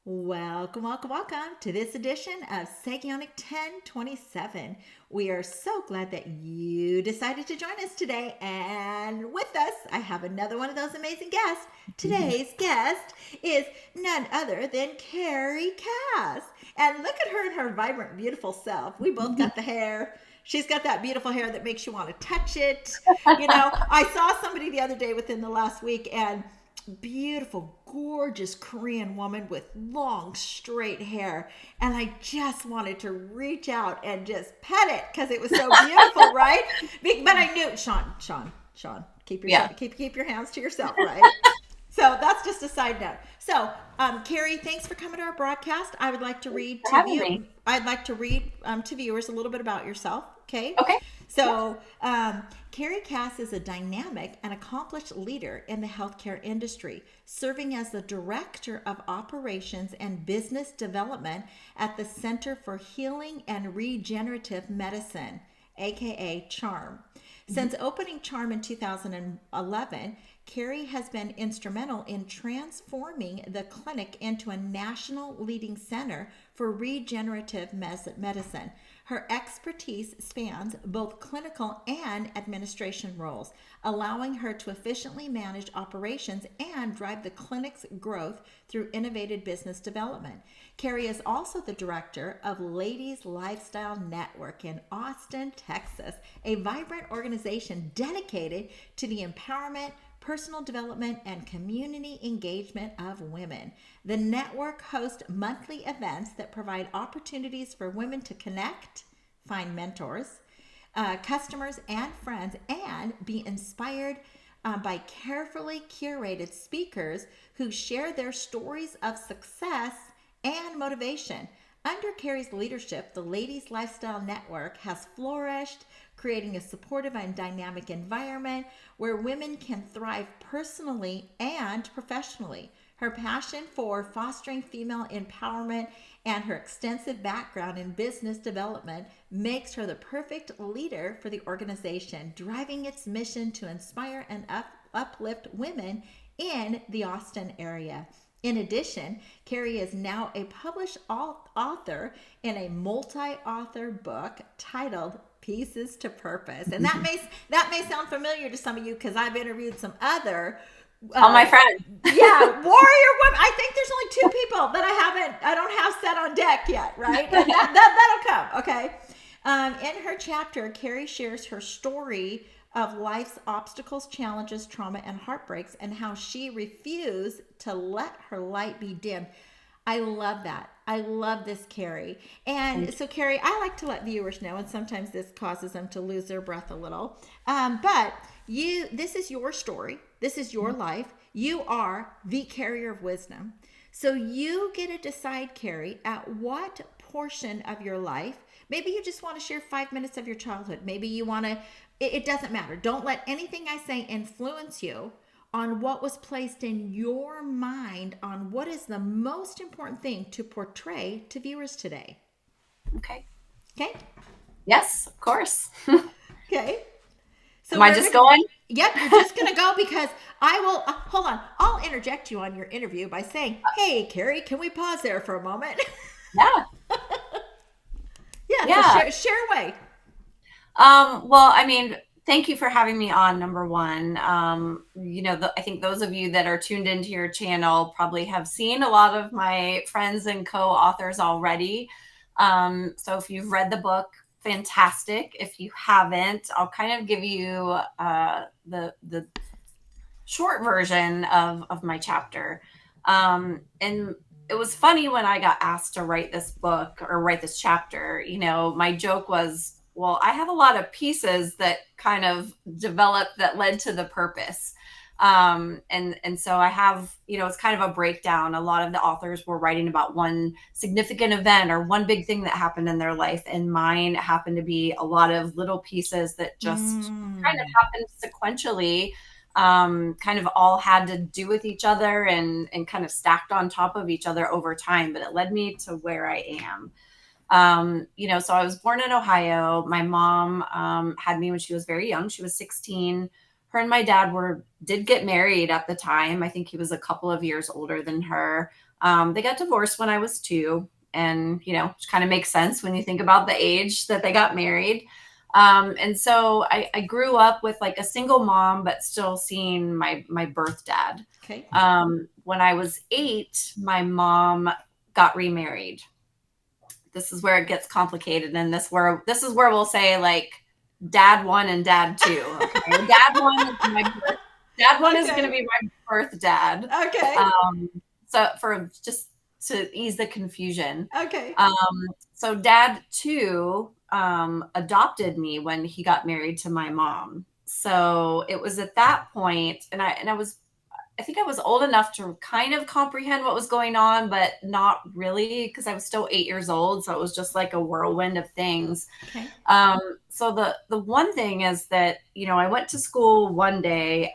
Welcome, welcome, welcome to this edition of Sagionic 1027. We are so glad that you decided to join us today. And with us, I have another one of those amazing guests. Today's guest is none other than Carrie Kass. And look at her in her vibrant, beautiful self. We both got the hair. She's got that beautiful hair that makes you want to touch it. I saw somebody the other day within the last week, and beautiful, gorgeous Korean woman with long, straight hair. And I just wanted to reach out and just pet it because it was so beautiful, right? But I knew, Sean, keep your Yeah. keep your hands to yourself, right? So that's just a side note. So, Carrie, thanks for coming to our broadcast. I would like to read For to having view. me. I'd like to read to viewers a little bit about yourself. Okay. Okay. Yeah. So, Carrie Kass is a dynamic and accomplished leader in the healthcare industry, serving as the Director of Operations and Business Development at the Center for Healing and Regenerative Medicine, aka CHARM. Since opening CHARM in 2011, Carrie has been instrumental in transforming the clinic into a national leading center for regenerative medicine. Her expertise spans both clinical and administration roles, allowing her to efficiently manage operations and drive the clinic's growth through innovative business development. Carrie is also the director of Ladies Lifestyle Network in Austin, Texas, a vibrant organization dedicated to the empowerment, personal development, and community engagement of women. The network hosts monthly events that provide opportunities for women to connect, find mentors, customers, and friends, and be inspired by carefully curated speakers who share their stories of success and motivation. Under Carrie's leadership, the Ladies Lifestyle Network has flourished, creating a supportive and dynamic environment where women can thrive personally and professionally. Her passion for fostering female empowerment and her extensive background in business development makes her the perfect leader for the organization, driving its mission to inspire and uplift women in the Austin area. In addition, Carrie is now a published author in a multi-author book titled Pieces to Purpose. And that may sound familiar to some of you because I've interviewed some other All my friends. yeah, warrior women. I think there's only two people that I don't have set on deck yet, right? And that'll come, okay? In her chapter, Carrie shares her story of life's obstacles, challenges, trauma, and heartbreaks, and how she refused to let her light be dimmed. I love that. I love this, Carrie. And so, Carrie, I like to let viewers know, and sometimes this causes them to lose their breath a little. But this is your story. This is your life. You are the carrier of wisdom. So you get to decide, Carrie, at what portion of your life. Maybe you just want to share 5 minutes of your childhood. Maybe you want to. It doesn't matter. Don't let anything I say influence you on what was placed in your mind on what is the most important thing to portray to viewers today. Okay. Okay? Yes, of course. Okay. So Am I just going? Yep, you're just gonna go because I will. Hold on, I'll interject you on your interview by saying, "Hey, Carrie, can we pause there for a moment?" Yeah. Yeah. Yeah. So share away. Well, I mean, thank you for having me on, number one. I think those of you that are tuned into your channel probably have seen a lot of my friends and co-authors already. So if you've read the book, fantastic. If you haven't, I'll kind of give you the short version of my chapter. And it was funny when I got asked to write this book or write this chapter. My joke was, well, I have a lot of pieces that kind of developed that led to the purpose. And so I have, it's kind of a breakdown. A lot of the authors were writing about one significant event or one big thing that happened in their life. And mine happened to be a lot of little pieces that just kind of happened sequentially, kind of all had to do with each other and kind of stacked on top of each other over time. But it led me to where I am. So I was born in Ohio. My mom had me when she was very young. She was 16. her and my dad did get married at the time. I think he was a couple of years older than her. They got divorced when I was 2. And, which kind of makes sense when you think about the age that they got married. And so I grew up with like a single mom, but still seeing my birth dad. Okay. When I was 8, my mom got remarried. This is where it gets complicated. And this is where we'll say like dad 1 and dad 2. Okay. Dad 1 is going to be my birth dad. Okay. So for just to ease the confusion. Okay. So dad 2 adopted me when he got married to my mom. So it was at that point, and I think I was old enough to kind of comprehend what was going on, but not really, because I was still 8 years old. So it was just like a whirlwind of things. Okay. So the one thing is that, I went to school one day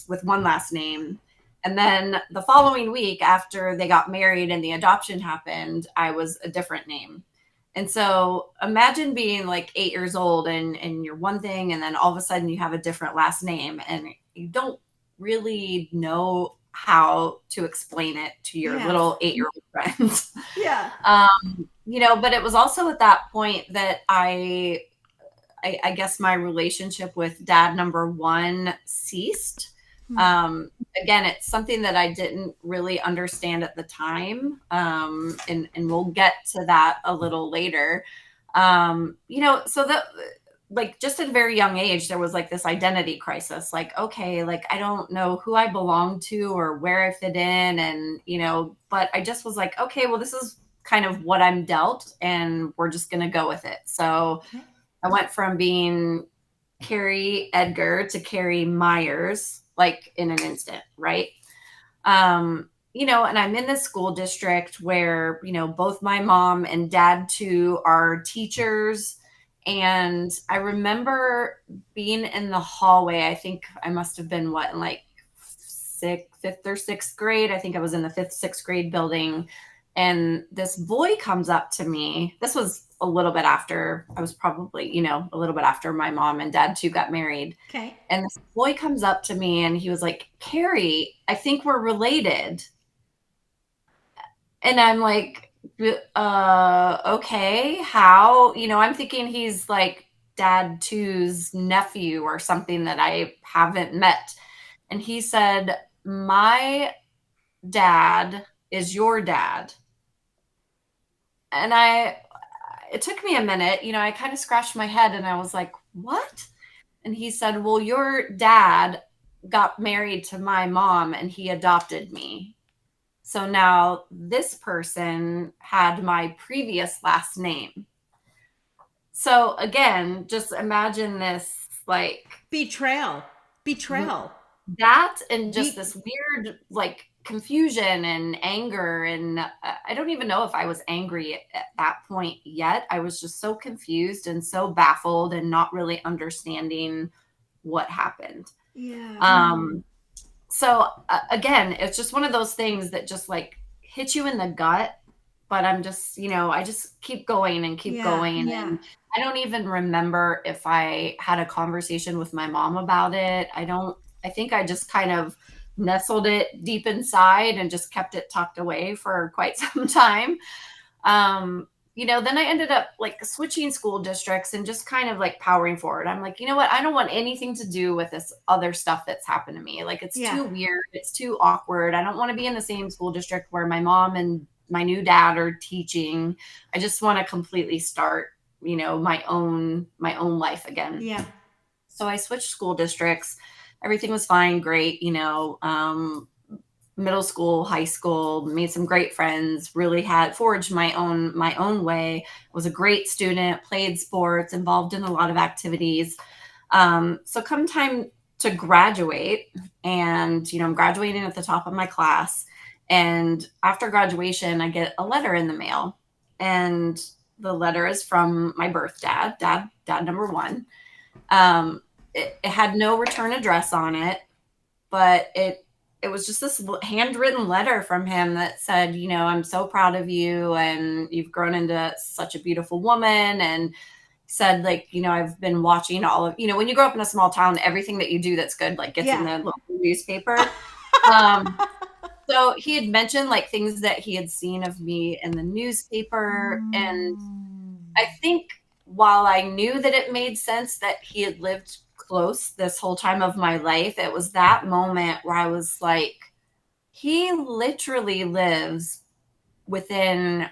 with one last name. And then the following week after they got married and the adoption happened, I was a different name. And so imagine being like 8 years old and you're one thing, and then all of a sudden you have a different last name and you don't really know how to explain it to your little 8-year-old friends. Yeah. But it was also at that point that I guess my relationship with dad number 1 ceased. Again, it's something that I didn't really understand at the time. And we'll get to that a little later. So that like just at a very young age, there was like this identity crisis, like, okay, like, I don't know who I belong to or where I fit in. And, but I just was like, okay, well, this is kind of what I'm dealt and we're just going to go with it. So I went from being Carrie Edgar to Carrie Myers, like in an instant, right? And I'm in this school district where, both my mom and dad too are teachers. And I remember being in the hallway. I think I must have been in like fifth or sixth grade. I think I was in the 5th, 6th grade building. And this boy comes up to me. This was a little bit after, I was probably, a little bit after my mom and dad too got married. Okay. And this boy comes up to me and he was like, Carrie, I think we're related. And I'm like, okay, how? I'm thinking he's like dad 2's nephew or something that I haven't met. And he said, my dad is your dad. And it took me a minute, I kind of scratched my head and I was like, what? And he said, well, your dad got married to my mom and he adopted me. So now this person had my previous last name. So again, just imagine this like betrayal. That and just this weird like confusion and anger. And I don't even know if I was angry at that point yet. I was just so confused and so baffled and not really understanding what happened. Yeah. So again, it's just one of those things that just like hit you in the gut, but I'm just, I just keep going and keep going. Yeah. And I don't even remember if I had a conversation with my mom about it. I think I just kind of nestled it deep inside and just kept it tucked away for quite some time. Then I ended up like switching school districts and just kind of like powering forward. I'm like, you know what? I don't want anything to do with this other stuff that's happened to me. Like, it's too weird. It's too awkward. I don't want to be in the same school district where my mom and my new dad are teaching. I just want to completely start, my own life again. Yeah. So I switched school districts. Everything was fine. Great. Middle school, high school, made some great friends, really had forged my own way. Was a great student, played sports, involved in a lot of activities. So come time to graduate, and, I'm graduating at the top of my class. And after graduation, I get a letter in the mail, and the letter is from my birth dad number 1. It had no return address on it, but it was just this handwritten letter from him that said, I'm so proud of you and you've grown into such a beautiful woman. And, said, like, I've been watching all of, when you grow up in a small town, everything that you do that's good, like, gets in the local newspaper. So he had mentioned like things that he had seen of me in the newspaper. And I think while I knew that it made sense that he had lived close this whole time of my life, it was that moment where I was like, he literally lives within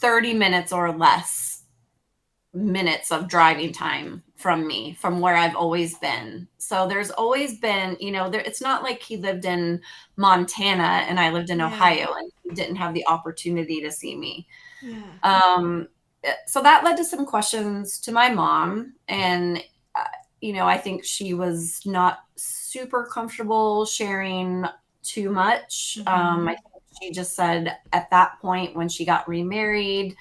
30 minutes or less minutes of driving time from me, from where I've always been. So there's always been, it's not like he lived in Montana and I lived in Ohio and he didn't have the opportunity to see me. So that led to some questions to my mom. And, I think she was not super comfortable sharing too much. I think she just said at that point when she got remarried,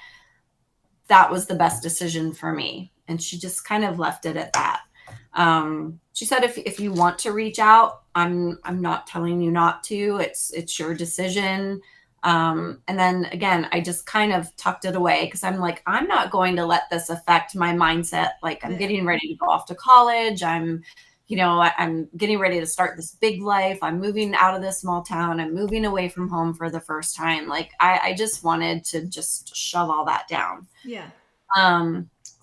that was the best decision for me. And she just kind of left it at that. She said, if you want to reach out, I'm not telling you not to. It's your decision. And then again, I just kind of tucked it away because I'm like, I'm not going to let this affect my mindset. Like, I'm getting ready to go off to college. I'm getting ready to start this big life. I'm moving out of this small town. I'm moving away from home for the first time. Like, I just wanted to just shove all that down.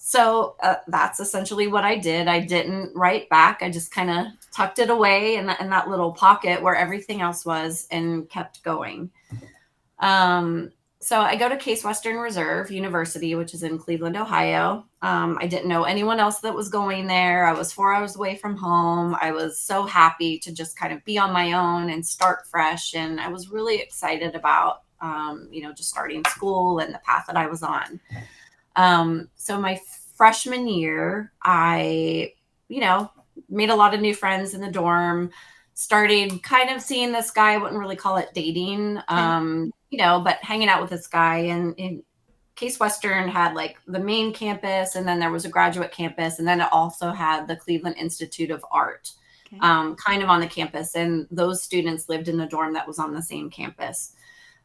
So that's essentially what I did. I didn't write back. I just kind of tucked it away in that little pocket where everything else was and kept going. So I go to Case Western Reserve University, which is in Cleveland, Ohio. I didn't know anyone else that was going there. I was 4 hours away from home. I was so happy to just kind of be on my own and start fresh. And I was really excited about, just starting school and the path that I was on. So my freshman year, I, made a lot of new friends in the dorm, started kind of seeing this guy. I wouldn't really call it dating, but hanging out with this guy. And Case Western had like the main campus, and then there was a graduate campus, and then it also had the Cleveland Institute of Art, kind of on the campus. And those students lived in a dorm that was on the same campus.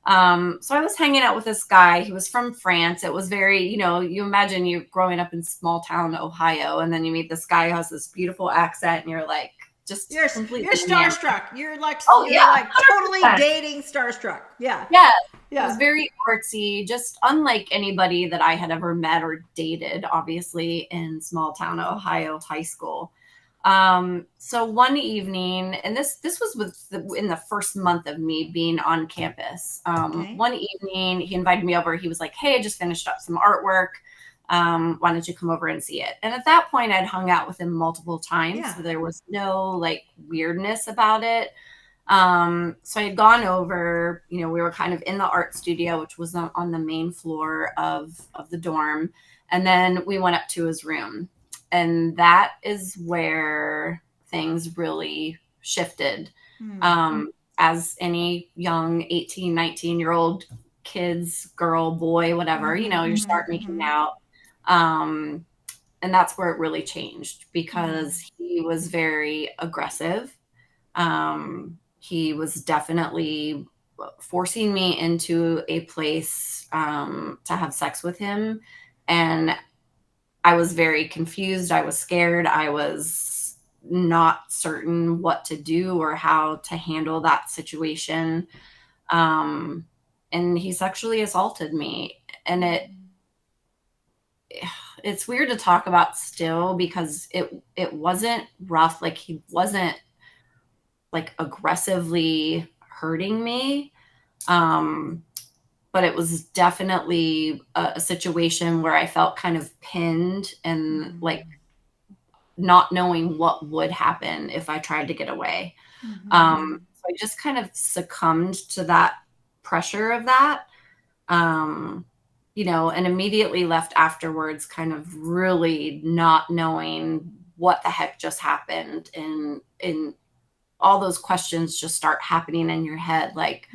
So I was hanging out with this guy. He was from France. It was very, you imagine you growing up in small town Ohio, and then you meet this guy who has this beautiful accent, and you're like, you're starstruck. You're like, like totally dating starstruck. Yeah. It was very artsy, just unlike anybody that I had ever met or dated, obviously, in small town Ohio high school. So one evening, and this was in the first month of me being on campus. One evening he invited me over. He was like, "Hey, I just finished up some artwork. Why don't you come over and see it?" And at that point I'd hung out with him multiple times. So there was no like weirdness about it. So I had gone over, we were kind of in the art studio, which was on the main floor of the dorm. And then we went up to his room. And that is where things really shifted. As any young 18, 19-year-old kids, girl, boy, whatever, you start making out. And that's where it really changed, because he was very aggressive. He was definitely forcing me into a place to have sex with him. And I was very confused. I was scared. I was not certain what to do or how to handle that situation. And he sexually assaulted me. And it's weird to talk about still, because it wasn't rough. Like, he wasn't like aggressively hurting me. But it was definitely a situation where I felt kind of pinned and like not knowing what would happen if I tried to get away. So I just kind of succumbed to that pressure of that, and immediately left afterwards, kind of really not knowing what the heck just happened. And all those questions just start happening in your head. Like,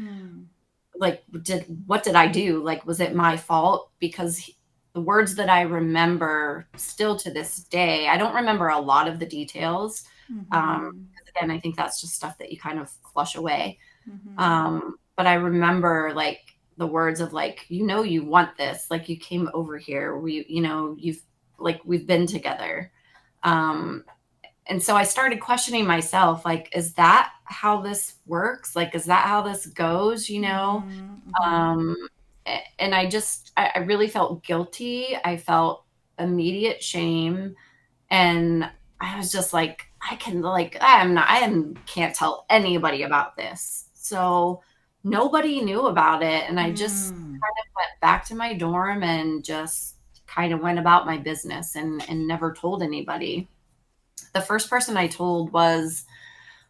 what did I do? Like, was it my fault? Because the words that I remember still to this day, I don't remember a lot of the details. Again, I think that's just stuff that you kind of flush away. But I remember like the words of like, you want this, like, you came over here, you've like we've been together. And so I started questioning myself, like, is that how this works? Like, is that how this goes? Um, and I really felt guilty. I felt immediate shame. And I was just like, I can't tell anybody about this. So nobody knew about it. And I just kind of went back to my dorm and just kind of went about my business and never told anybody. The first person I told was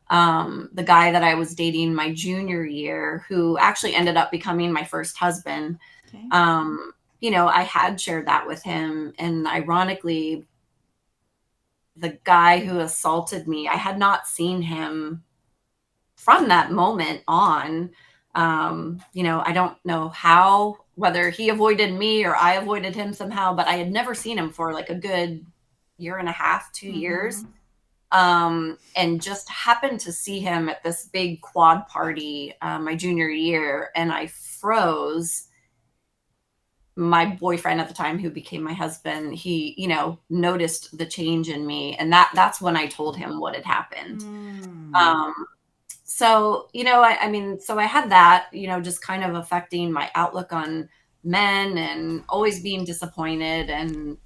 the guy that I was dating my junior year, who actually ended up becoming my first husband. Okay. I had shared that with him. And ironically, the guy who assaulted me, I had not seen him from that moment on. I don't know whether he avoided me or I avoided him somehow, but I had never seen him for like a good year and a half, 2 years. And just happened to see him at this big quad party my junior year, and I froze. My boyfriend at the time, who became my husband, he noticed the change in me, and that's when I told him what had happened. So so I had that, just kind of affecting my outlook on men, and always being disappointed, and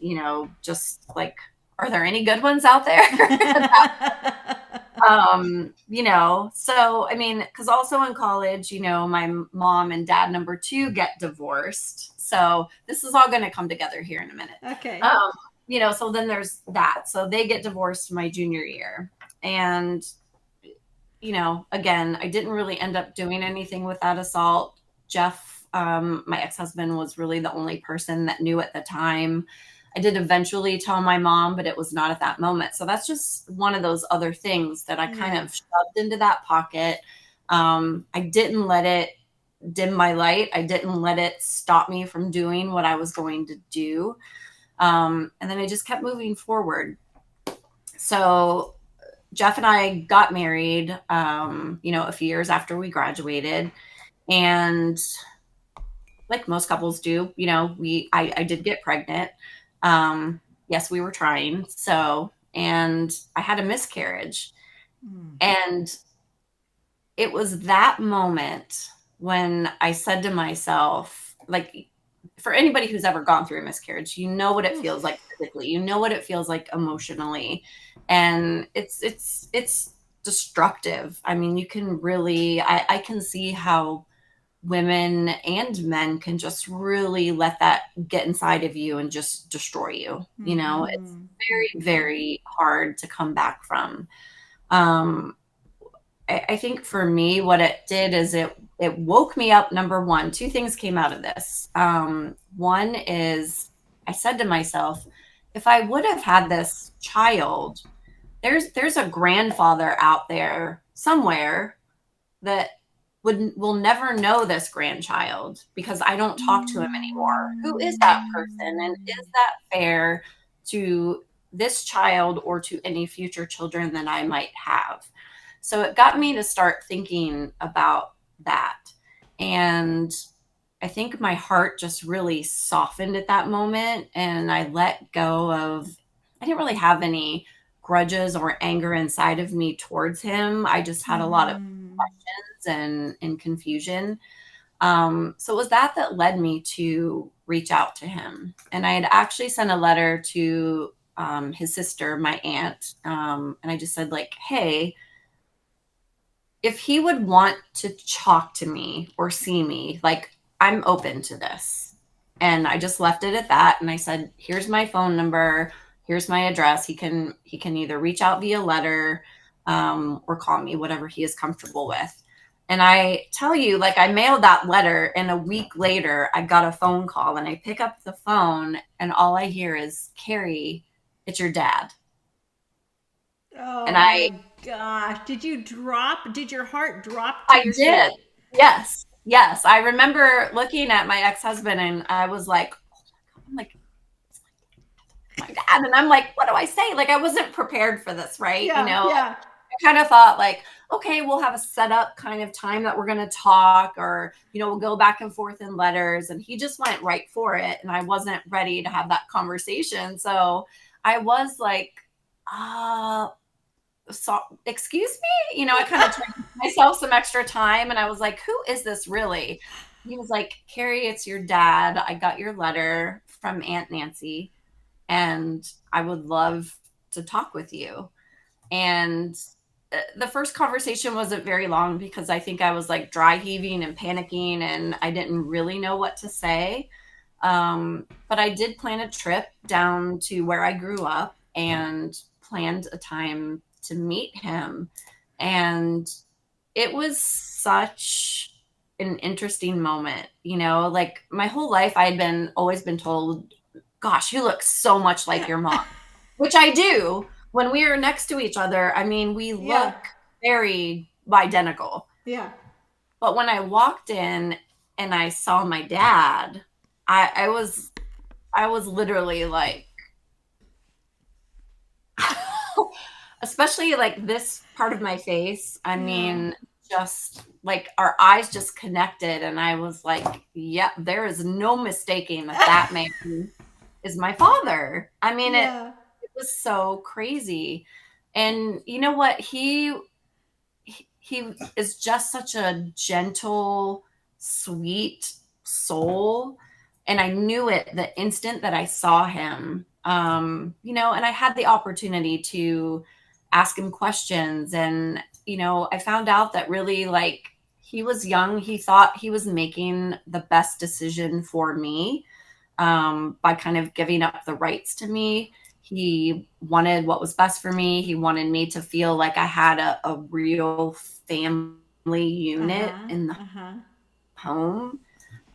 just like, are there any good ones out there? So I mean, because also in college, my mom and dad number two get divorced. So this is all going to come together here in a minute. Okay. So then there's that. So they get divorced my junior year. And, again, I didn't really end up doing anything with that assault. Jeff, my ex-husband, was really the only person that knew at the time. I did eventually tell my mom, but it was not at that moment. So that's just one of those other things that I kind of shoved into that pocket. I didn't let it dim my light. I didn't let it stop me from doing what I was going to do. And then I just kept moving forward. So Jeff and I got married, a few years after we graduated. And like most couples do, I did get pregnant. Yes, we were trying. And I had a miscarriage. And it was that moment when I said to myself, like, for anybody who's ever gone through a miscarriage, what it feels like physically, what it feels like emotionally. And it's destructive. I mean, you can really, I can see how women and men can just really let that get inside of you and just destroy you. It's very, very hard to come back from. I think for me, what it did is it woke me up. Number one, two things came out of this. One is I said to myself, if I would have had this child, there's a grandfather out there somewhere that will never know this grandchild because I don't talk to him anymore. Who is that person? And is that fair to this child or to any future children that I might have? So it got me to start thinking about that. And I think my heart just really softened at that moment. And I let go of, I didn't really have any grudges or anger inside of me towards him. I just had a lot of questions and confusion. So it was that led me to reach out to him. And I had actually sent a letter to his sister, my aunt. And I just said, like, hey, if he would want to talk to me or see me, like, I'm open to this. And I just left it at that. And I said, here's my phone number. Here's my address. He can either reach out via letter or call me, whatever he is comfortable with. And I tell you, like, I mailed that letter, and a week later, I got a phone call, and I pick up the phone, and all I hear is, Carrie, it's your dad. Oh, and my gosh. Did your heart drop to I your did. seat? Yes. I remember looking at my ex-husband, and I was like, oh my God, my dad. And I'm like, what do I say? Like, I wasn't prepared for this, right? Yeah. I kind of thought like, okay, we'll have a set up kind of time that we're going to talk, or, we'll go back and forth in letters. And he just went right for it. And I wasn't ready to have that conversation. So I was like, uh, so excuse me, I kind of tried myself some extra time, and I was like, who is this really? He was like, Carrie, it's your dad. I got your letter from Aunt Nancy, and I would love to talk with you. And the first conversation wasn't very long because I think I was like dry heaving and panicking, and I didn't really know what to say. But I did plan a trip down to where I grew up and planned a time to meet him. And it was such an interesting moment, like my whole life I had always been told, gosh, you look so much like your mom, which I do. When we are next to each other, I mean, we look very identical. Yeah. But when I walked in and I saw my dad, I was literally like, especially like this part of my face. I mean, just like our eyes just connected, and I was like, yep, there is no mistaking that man is my father. I mean, it was so crazy. And you know what? He is just such a gentle, sweet soul. And I knew it the instant that I saw him. And I had the opportunity to ask him questions. And, I found out that really, like, he was young. He thought he was making the best decision for me, by kind of giving up the rights to me. He wanted what was best for me. He wanted me to feel like I had a real family unit in the home.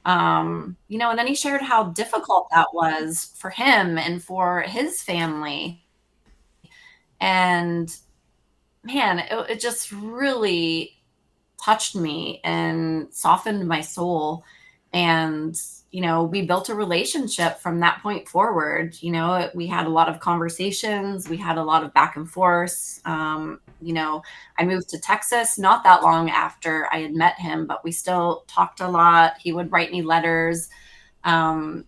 And then he shared how difficult that was for him and for his family. And man, it just really touched me and softened my soul. And, we built a relationship from that point forward. We had a lot of conversations. We had a lot of back and forth. I moved to Texas not that long after I had met him, but we still talked a lot. He would write me letters. After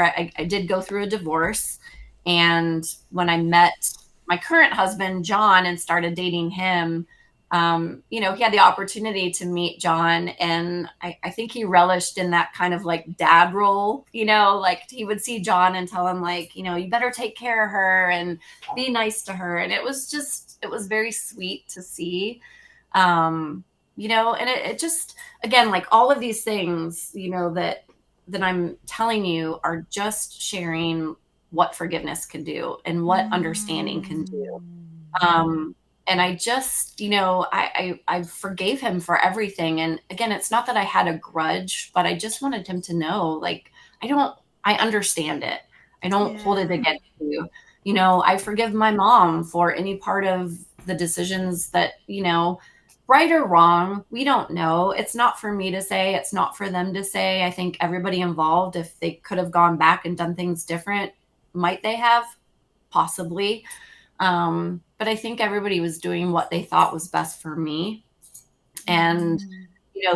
I did go through a divorce, and when I met my current husband, John, and started dating him, he had the opportunity to meet John, and I think he relished in that kind of like dad role, like he would see John and tell him like, you better take care of her and be nice to her. And it was very sweet to see, and it just, again, like all of these things, that I'm telling you are just sharing what forgiveness can do and what understanding can do. And I just, I forgave him for everything. And again, it's not that I had a grudge, but I just wanted him to know, like, I understand it. I don't hold it against you. I forgive my mom for any part of the decisions that, right or wrong, we don't know. It's not for me to say, it's not for them to say. I think everybody involved, if they could have gone back and done things different, might they have? Possibly. But I think everybody was doing what they thought was best for me. And,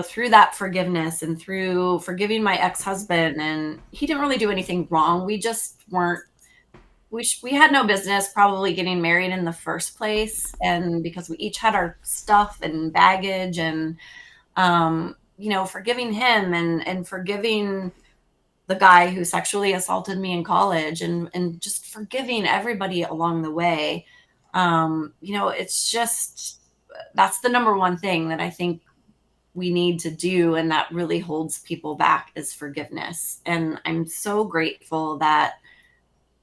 through that forgiveness and through forgiving my ex-husband, and he didn't really do anything wrong. We just weren't, we had no business probably getting married in the first place. And because we each had our stuff and baggage, and, forgiving him and forgiving the guy who sexually assaulted me in college, and just forgiving everybody along the way. It's just, that's the number one thing that I think we need to do, and that really holds people back, is forgiveness. And I'm so grateful that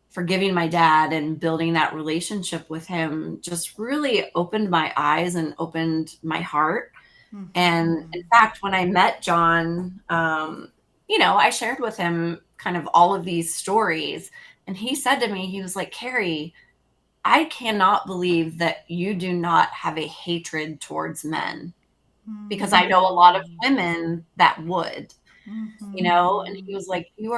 forgiving my dad and building that relationship with him just really opened my eyes and opened my heart. And in fact, when I met John, I shared with him kind of all of these stories, and he said to me, he was like, Carrie, I cannot believe that you do not have a hatred towards men, because I know a lot of women that would, and he was like, you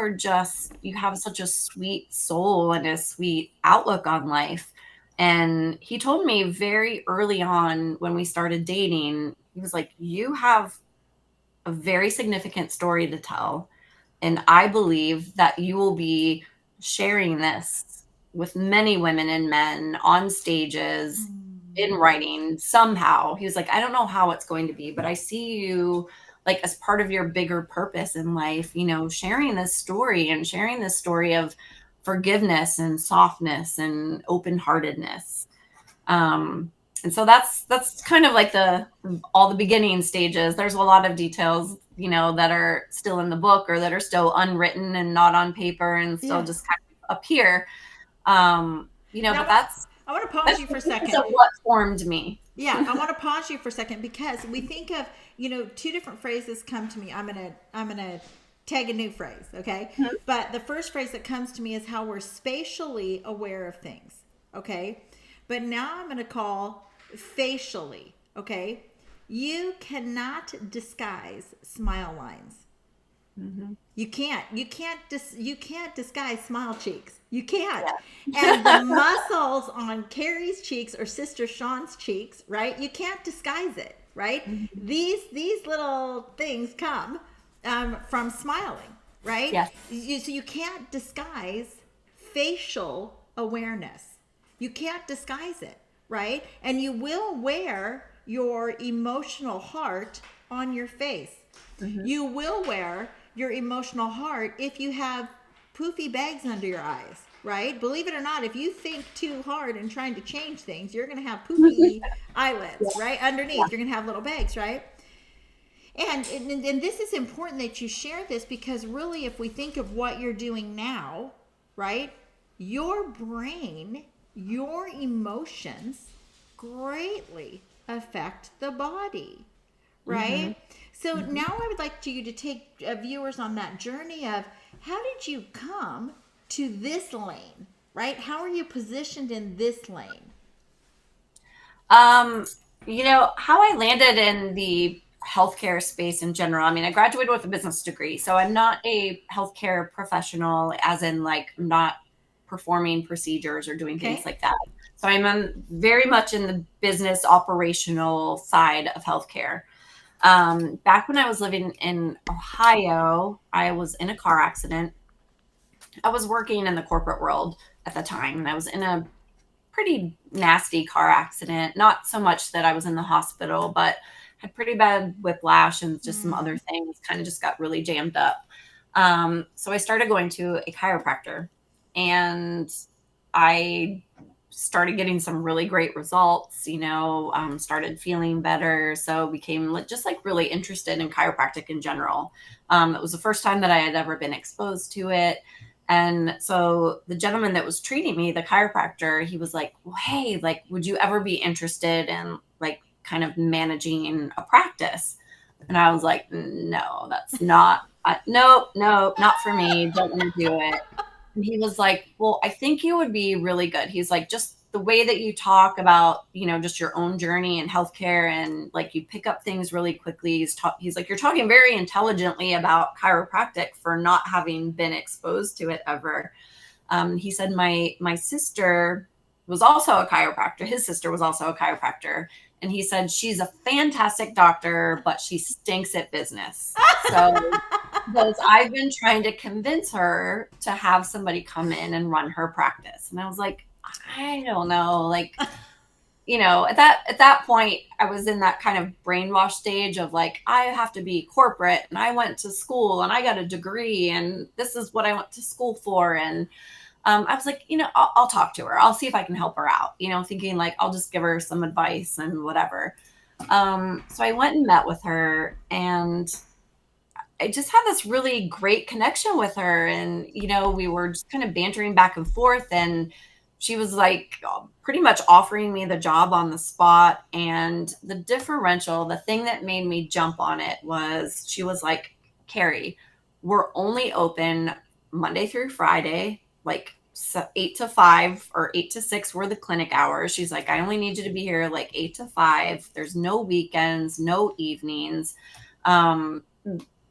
have such a sweet soul and a sweet outlook on life. And he told me very early on when we started dating, he was like, you have a very significant story to tell. And I believe that you will be sharing this with many women and men on stages, in writing somehow. He was like, I don't know how it's going to be, but I see you like as part of your bigger purpose in life, you know, sharing this story and sharing this story of forgiveness and softness and open-heartedness. And so that's kind of like all the beginning stages. There's a lot of details, you know, that are still in the book or that are still unwritten and not on paper and still just kind of up here. You know, Now, but I want to pause you for a the purpose second. of what formed me. Yeah, I want to pause you for a second because we think of, you know, two different phrases come to me. I'm gonna tag a new phrase, okay? Mhm. But the first phrase that comes to me is how we're spatially aware of things, okay? But now I'm gonna call facially, okay? You cannot disguise smile lines. Mm-hmm. You can't. You can't disguise smile cheeks. You can't. Yeah. And the muscles on Carrie's cheeks or Sister Sean's cheeks, right? You can't disguise it, right? Mm-hmm. These little things come from smiling, right? Yes. So you can't disguise facial awareness. You can't disguise it, right? And you will wear your emotional heart on your face. Mm-hmm. You will wear your emotional heart if you have poofy bags under your eyes, right? Believe it or not, if you think too hard and trying to change things, you're going to have poofy eyelids, right? Yeah. Underneath, you're going to have little bags, right? And this is important that you share this because really, if we think of what you're doing now, right? Your brain, your emotions greatly affect the body, Mm-hmm. right? So Mm-hmm. now I would like you to take viewers on that journey of how did you come to this lane, right? How are you positioned in this lane? Um, you know, how I landed in the healthcare space in general. I mean, I graduated with a business degree, so I'm not a healthcare professional, as in, like, I'm not performing procedures or doing things Okay. like that. So very much in the business operational side of healthcare. Back when I was living in Ohio, I was in a car accident. I was working in the corporate world at the time, and I was in a pretty nasty car accident. Not so much that I was in the hospital, but had pretty bad whiplash and just some other things. Kind of just got really jammed up. So I started going to a chiropractor, and I started getting some really great results. You know, started feeling better, so became just like really interested in chiropractic in general. It was the first time that I had ever been exposed to it. And so the gentleman that was treating me, the chiropractor, he was like, well, hey, like, would you ever be interested in like kind of managing a practice? And I was like, no, that's not, no, not for me. Don't want to do it. And he was like, well, I think you would be really good. He's like, just the way that you talk about, you know, just your own journey in healthcare and like you pick up things really quickly. He's like, you're talking very intelligently about chiropractic for not having been exposed to it ever. He said, my sister was also a chiropractor. His sister was also a chiropractor. And he said, she's a fantastic doctor, but she stinks at business. So because I've been trying to convince her to have somebody come in and run her practice. And I was like, I don't know. Like, you know, at that point, I was in that kind of brainwash stage of like, I have to be corporate and I went to school and I got a degree and this is what I went to school for. And I was like, you know, I'll talk to her. I'll see if I can help her out, you know, thinking like I'll just give her some advice and whatever. So I went and met with her, and I just had this really great connection with her. And, you know, we were just kind of bantering back and forth. And she was like pretty much offering me the job on the spot. And the differential, the thing that made me jump on it was she was like, Carrie, we're only open Monday through Friday, like 8 to 5 or 8 to 6 were the clinic hours. She's like, I only need you to be here like 8 to 5. There's no weekends, no evenings. Um,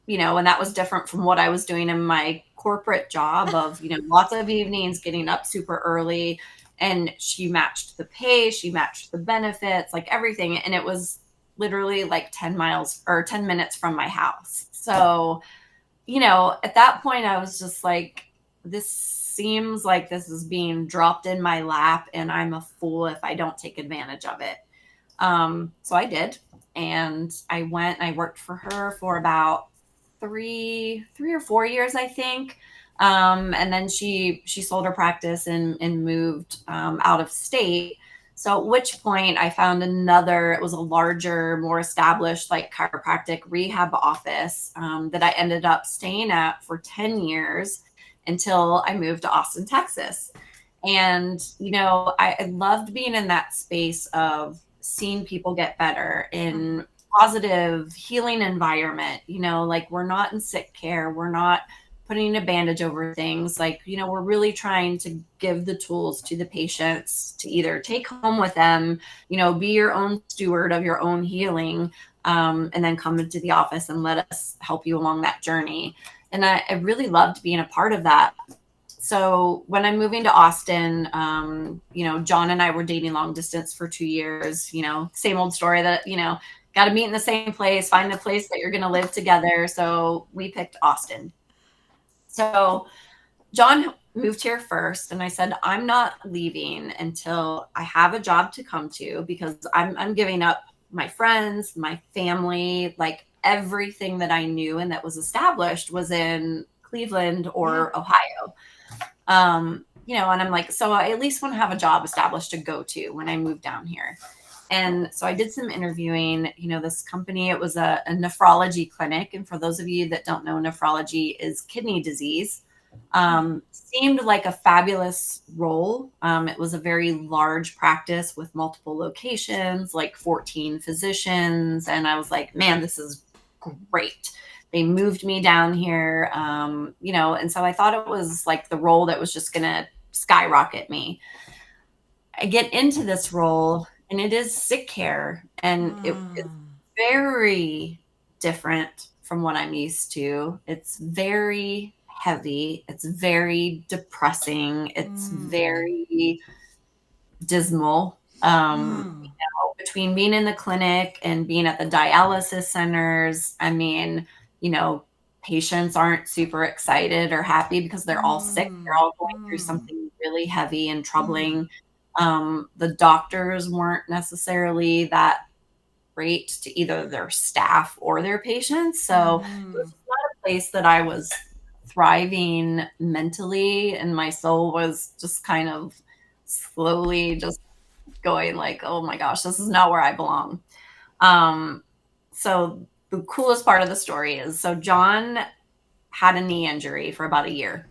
you know, and that was different from what I was doing in my corporate job of, you know, lots of evenings, getting up super early And she matched the pay, she matched the benefits, like everything. And it was literally like 10 miles or 10 minutes from my house. So, at that point I was just like, this seems like this is being dropped in my lap and I'm a fool if I don't take advantage of it. So I did. And I went and I worked for her for about three or 4 years, I think. And then she sold her practice and moved out of state. So at which point I found another, it was a larger, more established like chiropractic rehab office that I ended up staying at for 10 years until I moved to Austin, Texas. And, I loved being in that space of seeing people get better in positive healing environment. Like we're not in sick care. We're not putting a bandage over things. Like, we're really trying to give the tools to the patients to either take home with them, be your own steward of your own healing, and then come into the office and let us help you along that journey. And I really loved being a part of that. So when I'm moving to Austin, John and I were dating long distance for 2 years, same old story that, got to meet in the same place, find a place that you're going to live together. So we picked Austin. So John moved here first, and I said, I'm not leaving until I have a job to come to, because I'm giving up my friends, my family, like everything that I knew and that was established was in Cleveland or Ohio. And I'm like, so I at least want to have a job established to go to when I move down here. And so I did some interviewing, this company, it was a nephrology clinic. And for those of you that don't know, nephrology is kidney disease. Seemed like a fabulous role. It was a very large practice with multiple locations, like 14 physicians. And I was like, man, this is great. They moved me down here, and so I thought it was like the role that was just going to skyrocket me. I get into this role and it is sick care, and it's very different from what I'm used to. It's very heavy. It's very depressing. It's very dismal. Between being in the clinic and being at the dialysis centers, I mean, patients aren't super excited or happy because they're all sick. They're all going through something really heavy and troubling. The doctors weren't necessarily that great to either their staff or their patients. So it was not a place that I was thriving mentally, and my soul was just kind of slowly just going like, oh my gosh, this is not where I belong. So the coolest part of the story is, so John had a knee injury for about a year,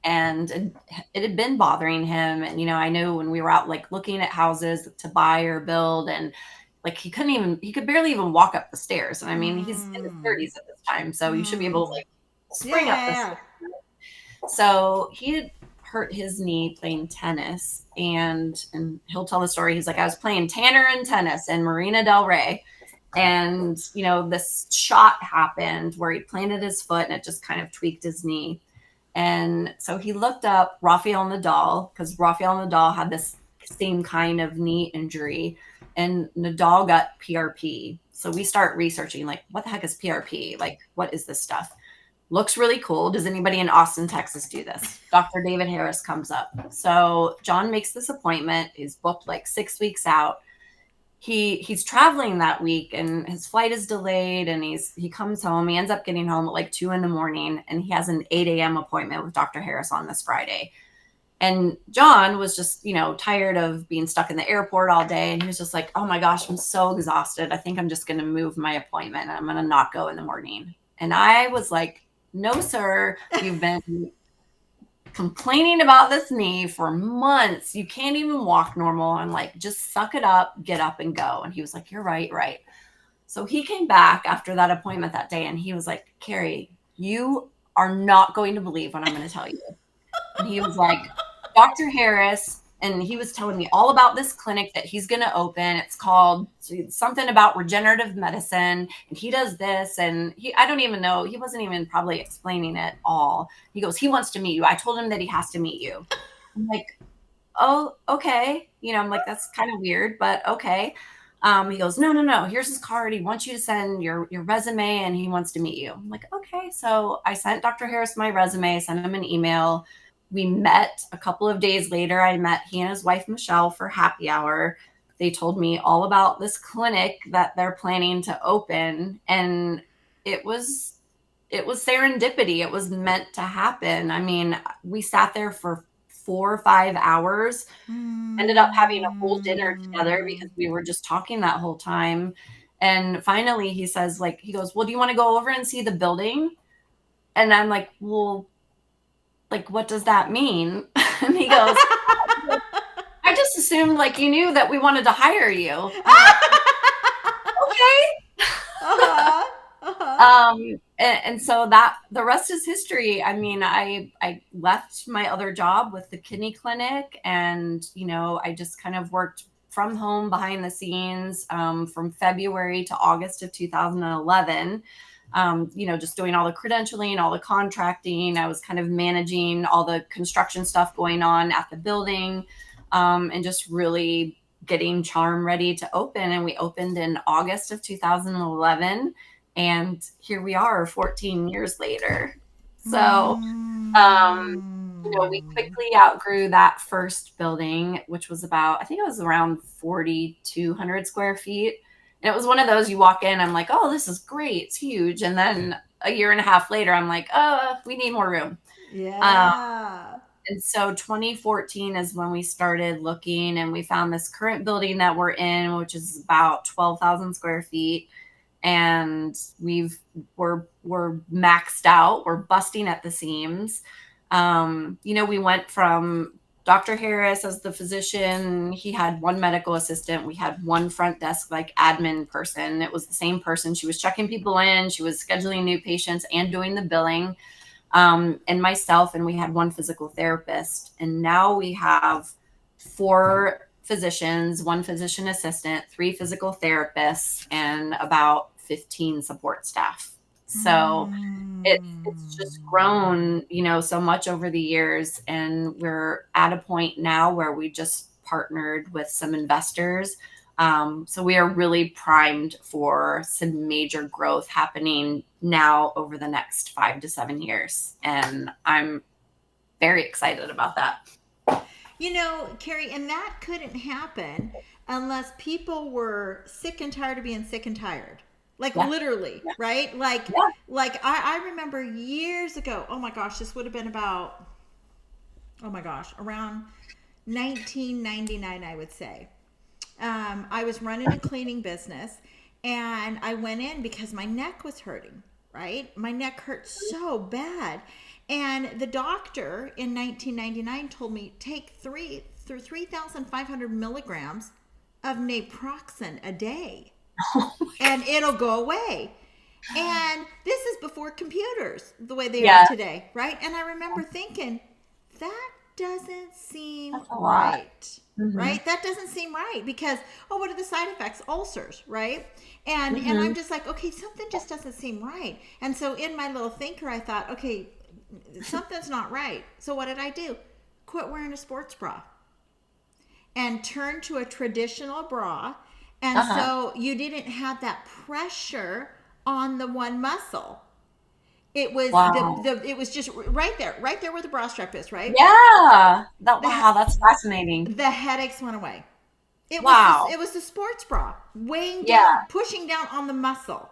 and it had been bothering him. And, I know when we were out, like looking at houses to buy or build, and like, he could barely even walk up the stairs. And I mean, he's in his 30s at this time, so you should be able to like spring up the stairs. So he had hurt his knee playing tennis, and he'll tell the story. He's like, I was playing Tanner and tennis in Marina Del Rey, and this shot happened where he planted his foot and it just kind of tweaked his knee. And so he looked up Rafael Nadal, because Rafael Nadal had this same kind of knee injury, and Nadal got PRP. So we start researching, like, what the heck is PRP? Like, what is this stuff? Looks really cool. Does anybody in Austin, Texas do this? Dr. David Harris comes up. So John makes this appointment. He's booked like 6 weeks out. He's traveling that week, and his flight is delayed, and he comes home. He ends up getting home at like 2 a.m, and he has an 8 a.m. appointment with Dr. Harris on this Friday. And John was just, tired of being stuck in the airport all day. And he was just like, oh my gosh, I'm so exhausted. I think I'm just going to move my appointment. I'm going to not go in the morning. And I was like, no, sir, you've been complaining about this knee for months. You can't even walk normal. I'm like, just suck it up, get up and go. And he was like, you're right. So he came back after that appointment that day, and he was like, Carrie, you are not going to believe what I'm going to tell you. And he was like, Dr. Harris, and he was telling me all about this clinic that he's going to open. It's called something about regenerative medicine, and he does this. And I don't even know. He wasn't even probably explaining it all. He goes, he wants to meet you. I told him that he has to meet you. I'm like, oh, okay. I'm like, that's kind of weird, but okay. He goes, no, here's his card. He wants you to send your resume and he wants to meet you. I'm like, okay. So I sent Dr. Harris my resume, sent him an email. We met a couple of days later. I met he and his wife, Michelle, for happy hour. They told me all about this clinic that they're planning to open. And it was serendipity. It was meant to happen. I mean, we sat there for 4 or 5 hours, ended up having a whole dinner together because we were just talking that whole time. And finally he says, like, he goes, well, do you want to go over and see the building? And I'm like, well, like, what does that mean? And he goes, I just assumed like you knew that we wanted to hire you. I'm like, okay. Uh-huh. Uh-huh. And so that the rest is history. I mean, I left my other job with the kidney clinic, and I just kind of worked from home behind the scenes from February to August of 2011. Just doing all the credentialing, all the contracting. I was kind of managing all the construction stuff going on at the building, and just really getting Charm ready to open. And we opened in August of 2011. And here we are 14 years later. So, we quickly outgrew that first building, which was I think it was around 4,200 square feet. And it was one of those, you walk in, I'm like, oh, this is great. It's huge. And then a year and a half later, I'm like, oh, we need more room. Yeah. And so 2014 is when we started looking, and we found this current building that we're in, which is about 12,000 square feet. And we're maxed out. We're busting at the seams. We went from Dr. Harris as the physician. He had one medical assistant. We had one front desk, like admin person. It was the same person. She was checking people in. She was scheduling new patients and doing the billing. And myself, and we had one physical therapist. And now we have 4 physicians, 1 physician assistant, 3 physical therapists, and about 15 support staff. So it's just grown, so much over the years. And we're at a point now where we just partnered with some investors. So we are really primed for some major growth happening now over the next 5 to 7 years. And I'm very excited about that. Carrie, and that couldn't happen unless people were sick and tired of being sick and tired. Like literally, right? Like I remember years ago, oh my gosh, this would have been about, around 1999, I would say. I was running a cleaning business, and I went in because my neck was hurting, right? My neck hurt so bad. And the doctor in 1999 told me, take 3,500 milligrams of naproxen a day, and it'll go away. And this is before computers, the way they are today, right? And I remember thinking, that doesn't seem right. Right? That doesn't seem right, because, what are the side effects? Ulcers, right? And I'm just like, okay, something just doesn't seem right. And so in my little thinker, I thought, okay, something's not right. So what did I do? Quit wearing a sports bra and turn to a traditional bra. And so you didn't have that pressure on the one muscle. It was it was just right there where the bra strap is, right? Yeah. That's fascinating. The headaches went away. It was the sports bra weighing down, pushing down on the muscle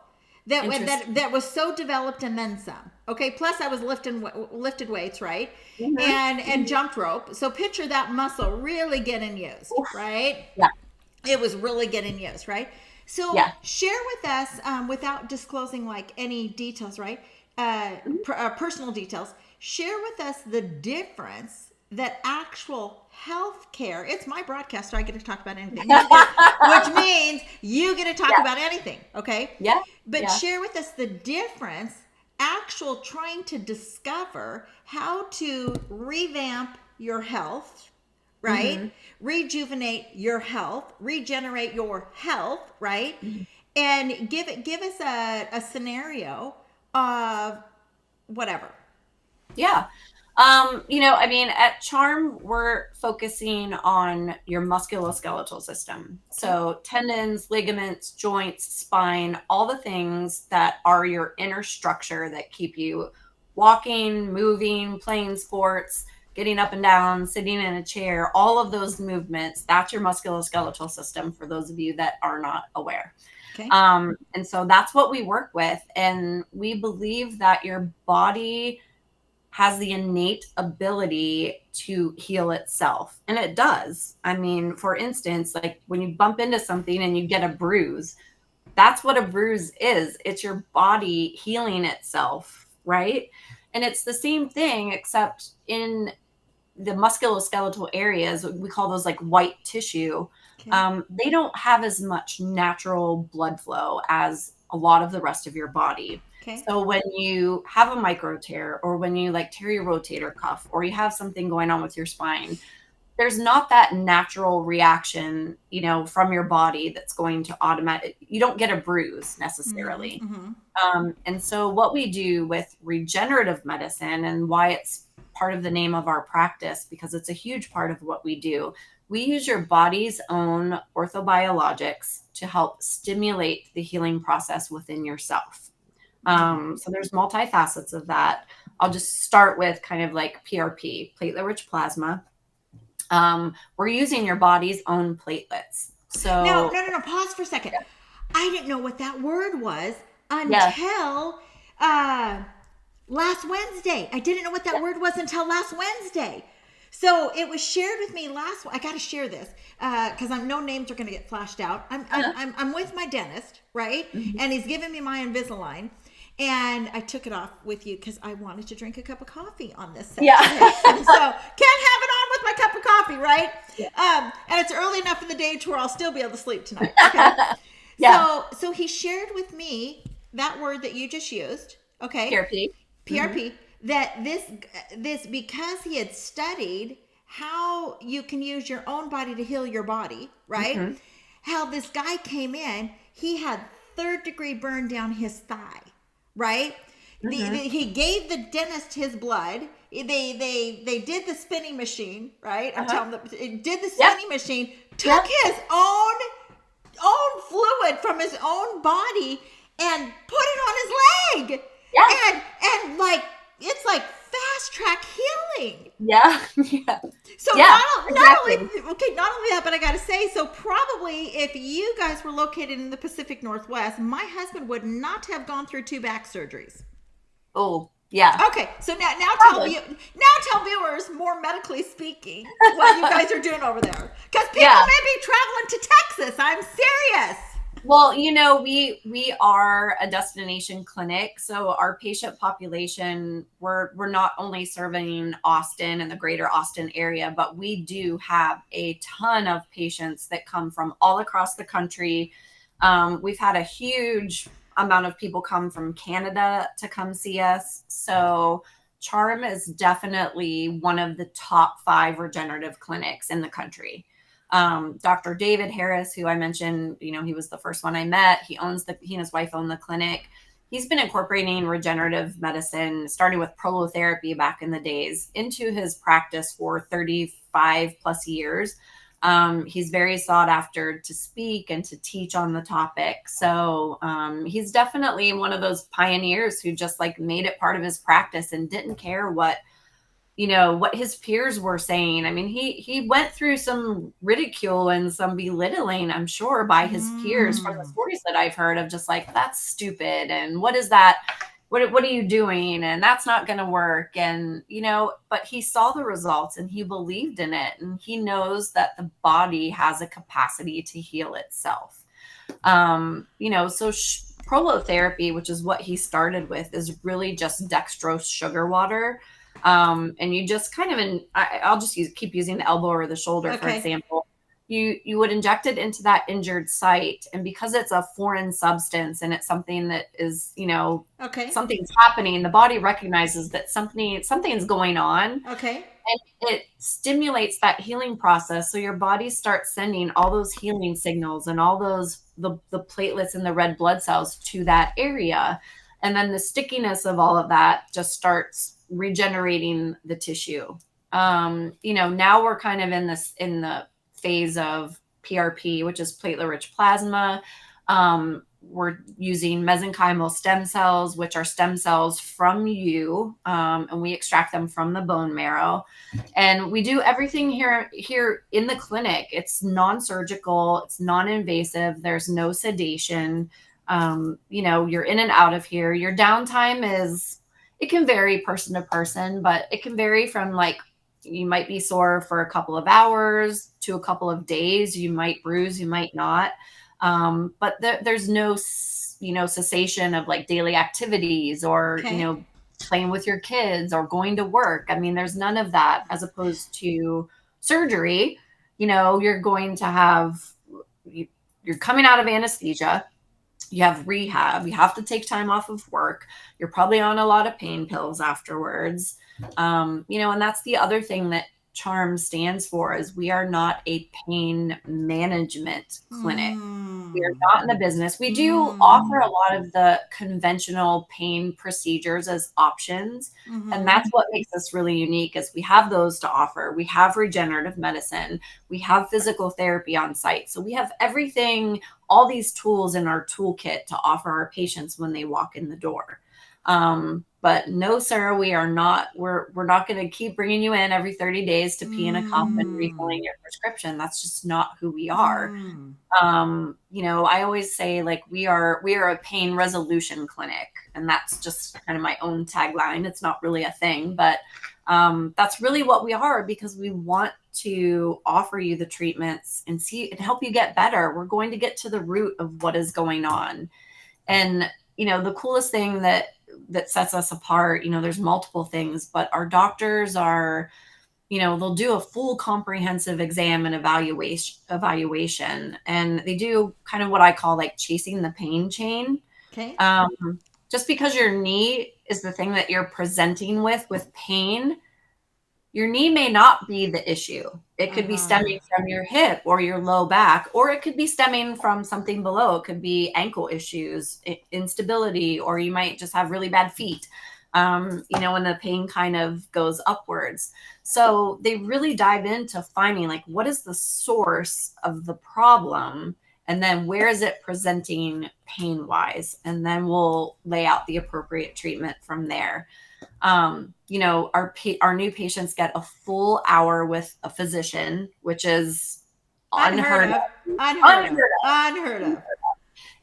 that was so developed, and then some. Okay, plus I was lifted weights, right? And jumped rope. So picture that muscle really getting used, right? Yeah. It was really getting used, right? So share with us, without disclosing like any details, right? Personal details. Share with us the difference that actual healthcare. It's my broadcast, so I get to talk about anything, which means you get to talk about anything. Okay. Yeah. But share with us the difference. Actual trying to discover how to revamp your health, right? Rejuvenate your health, regenerate your health, right? And give us a scenario of whatever. Yeah. I mean, at Charm, we're focusing on your musculoskeletal system. So tendons, ligaments, joints, spine, all the things that are your inner structure that keep you walking, moving, playing sports, getting up and down, sitting in a chair, all of those movements, that's your musculoskeletal system for those of you that are not aware. Okay. And so that's what we work with. And we believe that your body has the innate ability to heal itself. And it does. I mean, for instance, like when you bump into something and you get a bruise, that's what a bruise is. It's your body healing itself, right? And it's the same thing, except in the musculoskeletal areas, we call those like white tissue. They don't have as much natural blood flow as a lot of the rest of your body. So when you have a micro tear, or when you like tear your rotator cuff, or you have something going on with your spine, there's not that natural reaction, from your body that's going to automatic. You don't get a bruise necessarily. And so what we do with regenerative medicine, and why it's part of the name of our practice, because it's a huge part of what we do, we use your body's own orthobiologics to help stimulate the healing process within yourself. So there's multifacets of that. I'll just start with kind of like PRP, platelet-rich plasma. We're using your body's own platelets. So no, pause for a second. I didn't know what that word was until last Wednesday. I didn't know what that word was until last Wednesday. So it was shared with me I got to share this because no names are going to get flashed out. I'm with my dentist, right? And he's giving me my Invisalign. And I took it off with you because I wanted to drink a cup of coffee on this Saturday. So can't have it on with my cup of coffee, right? And it's early enough in the day to where I'll still be able to sleep tonight. Okay. So he shared with me that word that you just used. Okay. PRP. That this because he had studied how you can use your own body to heal your body, right? How this guy came in, he had 3rd-degree burn down his thigh. Right? He gave the dentist his blood. They did the spinning machine, right? I'm telling them, did the spinning machine, took his own fluid from his own body and put it on his leg. And like it's like fast track healing. So not only that, but I gotta say, so probably if you guys were located in the Pacific Northwest, my husband would not have gone through 2 back surgeries. Oh, yeah. Okay, so now tell viewers, more medically speaking, what you guys are doing over there, because people may be traveling to Texas. I'm serious. Well, we are a destination clinic. So our patient population, we're not only serving Austin and the greater Austin area, but we do have a ton of patients that come from all across the country. We've had a huge amount of people come from Canada to come see us. So Charm is definitely one of the top 5 regenerative clinics in the country. Dr. David Harris, who I mentioned, he was the first one I met. He and his wife own the clinic. He's been incorporating regenerative medicine, starting with prolotherapy back in the days, into his practice for 35 plus years. He's very sought after to speak and to teach on the topic. So he's definitely one of those pioneers who just like made it part of his practice and didn't care what his peers were saying. I mean, he went through some ridicule and some belittling, I'm sure, by his peers from the stories that I've heard of just like, that's stupid. And what is that? What are you doing? And that's not going to work. And, but he saw the results and he believed in it. And he knows that the body has a capacity to heal itself. So prolotherapy, which is what he started with, is really just dextrose sugar water. And you just kind of, I'll just keep using the elbow or the shoulder, for example. You would inject it into that injured site. And because it's a foreign substance and it's something that is, something's happening, the body recognizes that something's going on. And it stimulates that healing process. So your body starts sending all those healing signals and all those, the platelets and the red blood cells to that area. And then the stickiness of all of that just starts regenerating the tissue. Now we're kind of in the phase of PRP, which is platelet rich plasma. We're using mesenchymal stem cells, which are stem cells from you, and we extract them from the bone marrow. And we do everything here in the clinic. It's non-surgical, it's non-invasive, there's no sedation. You're in and out of here. Your downtime it can vary person to person, but it can vary from like, you might be sore for a couple of hours to a couple of days. You might bruise, you might not. But there's no, cessation of like daily activities or, Okay. playing with your kids or going to work. I mean, there's none of that, as opposed to surgery. You're going to have, you're coming out of anesthesia. You have rehab. You have to take time off of work. You're probably on a lot of pain pills afterwards. And that's the other thing that CHARM stands for, is we are not a pain management clinic. We are not in the business. We do offer a lot of the conventional pain procedures as options. And that's what makes us really unique, is we have those to offer. We have regenerative medicine. We have physical therapy on site. So we have everything, all these tools in our toolkit to offer our patients when they walk in the door. But no, sir, we're not going to keep bringing you in every 30 days to pee in a cup and refilling your prescription. That's just not who we are. I always say, like, we are a pain resolution clinic, and that's just kind of my own tagline. It's not really a thing, but that's really what we are, because we want to offer you the treatments and help you get better. We're going to get to the root of what is going on. And, the coolest thing that sets us apart, there's multiple things, but our doctors are, they'll do a full comprehensive exam and evaluation. And they do kind of what I call like chasing the pain chain. Okay. Just because your knee is the thing that you're presenting with pain, your knee may not be the issue. It could be stemming from your hip or your low back, or it could be stemming from something below. It could be ankle issues, instability, or you might just have really bad feet, when the pain kind of goes upwards. So they really dive into finding, like, what is the source of the problem? And then where is it presenting pain-wise? And then we'll lay out the appropriate treatment from there. Our new patients get a full hour with a physician, which is unheard of. Unheard of.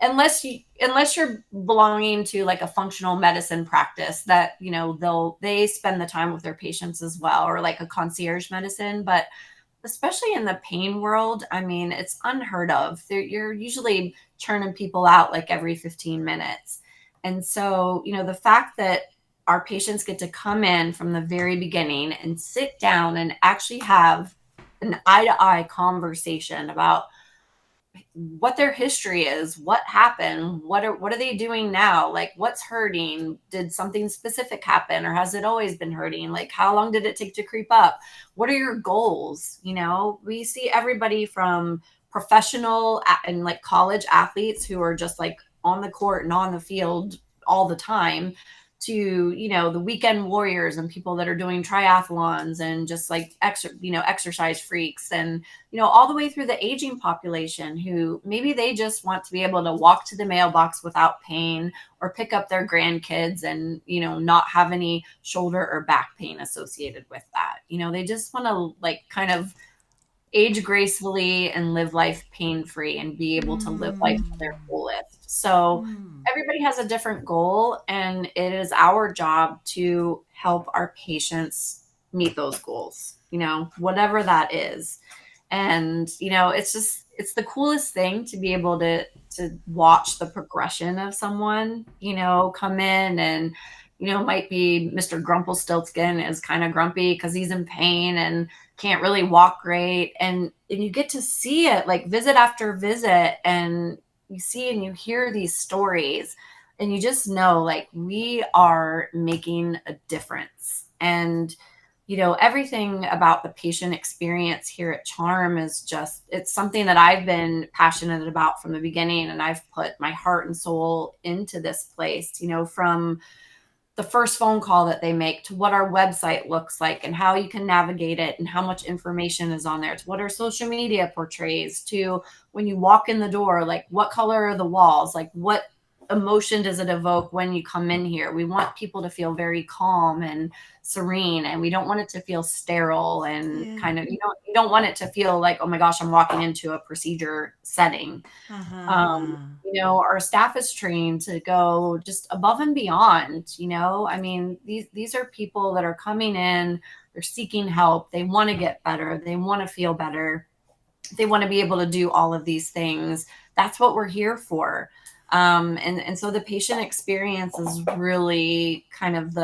Unless you're belonging to like a functional medicine practice that, they spend the time with their patients as well, or like a concierge medicine. But especially in the pain world, I mean, it's unheard of. You're usually churning people out like every 15 minutes. And so, the fact that our patients get to come in from the very beginning and sit down and actually have an eye-to-eye conversation about what their history is, what happened, what are they doing now, like what's hurting, did something specific happen, or has it always been hurting, like how long did it take to creep up, what are your goals? We see everybody from professional and like college athletes who are just like on the court and on the field all the time, to the weekend warriors and people that are doing triathlons and just like exercise freaks, and all the way through the aging population who maybe they just want to be able to walk to the mailbox without pain, or pick up their grandkids and not have any shoulder or back pain associated with that. They just want to like kind of age gracefully and live life pain-free and be able to live life to their fullest. So everybody has a different goal, and it is our job to help our patients meet those goals, whatever that is. And, it's the coolest thing to be able to watch the progression of someone, come in and, might be Mr. Grumpelstiltskin is kind of grumpy because he's in pain and can't really walk great. And you get to see it like visit after visit, and you see and you hear these stories, and you just know like we are making a difference. And everything about the patient experience here at CHARM is it's something that I've been passionate about from the beginning, and I've put my heart and soul into this place, from the first phone call that they make to what our website looks like and how you can navigate it and how much information is on there, to what our social media portrays, to when you walk in the door, like what color are the walls, like what emotion does it evoke when you come in here. We want people to feel very calm and serene, and we don't want it to feel sterile and kind of, you don't want it to feel like, oh my gosh, I'm walking into a procedure setting. Our staff is trained to go just above and beyond. I mean, these are people that are coming in, they're seeking help, they want to get better, they want to feel better, they want to be able to do all of these things. That's what we're here for. And so the patient experience is really kind of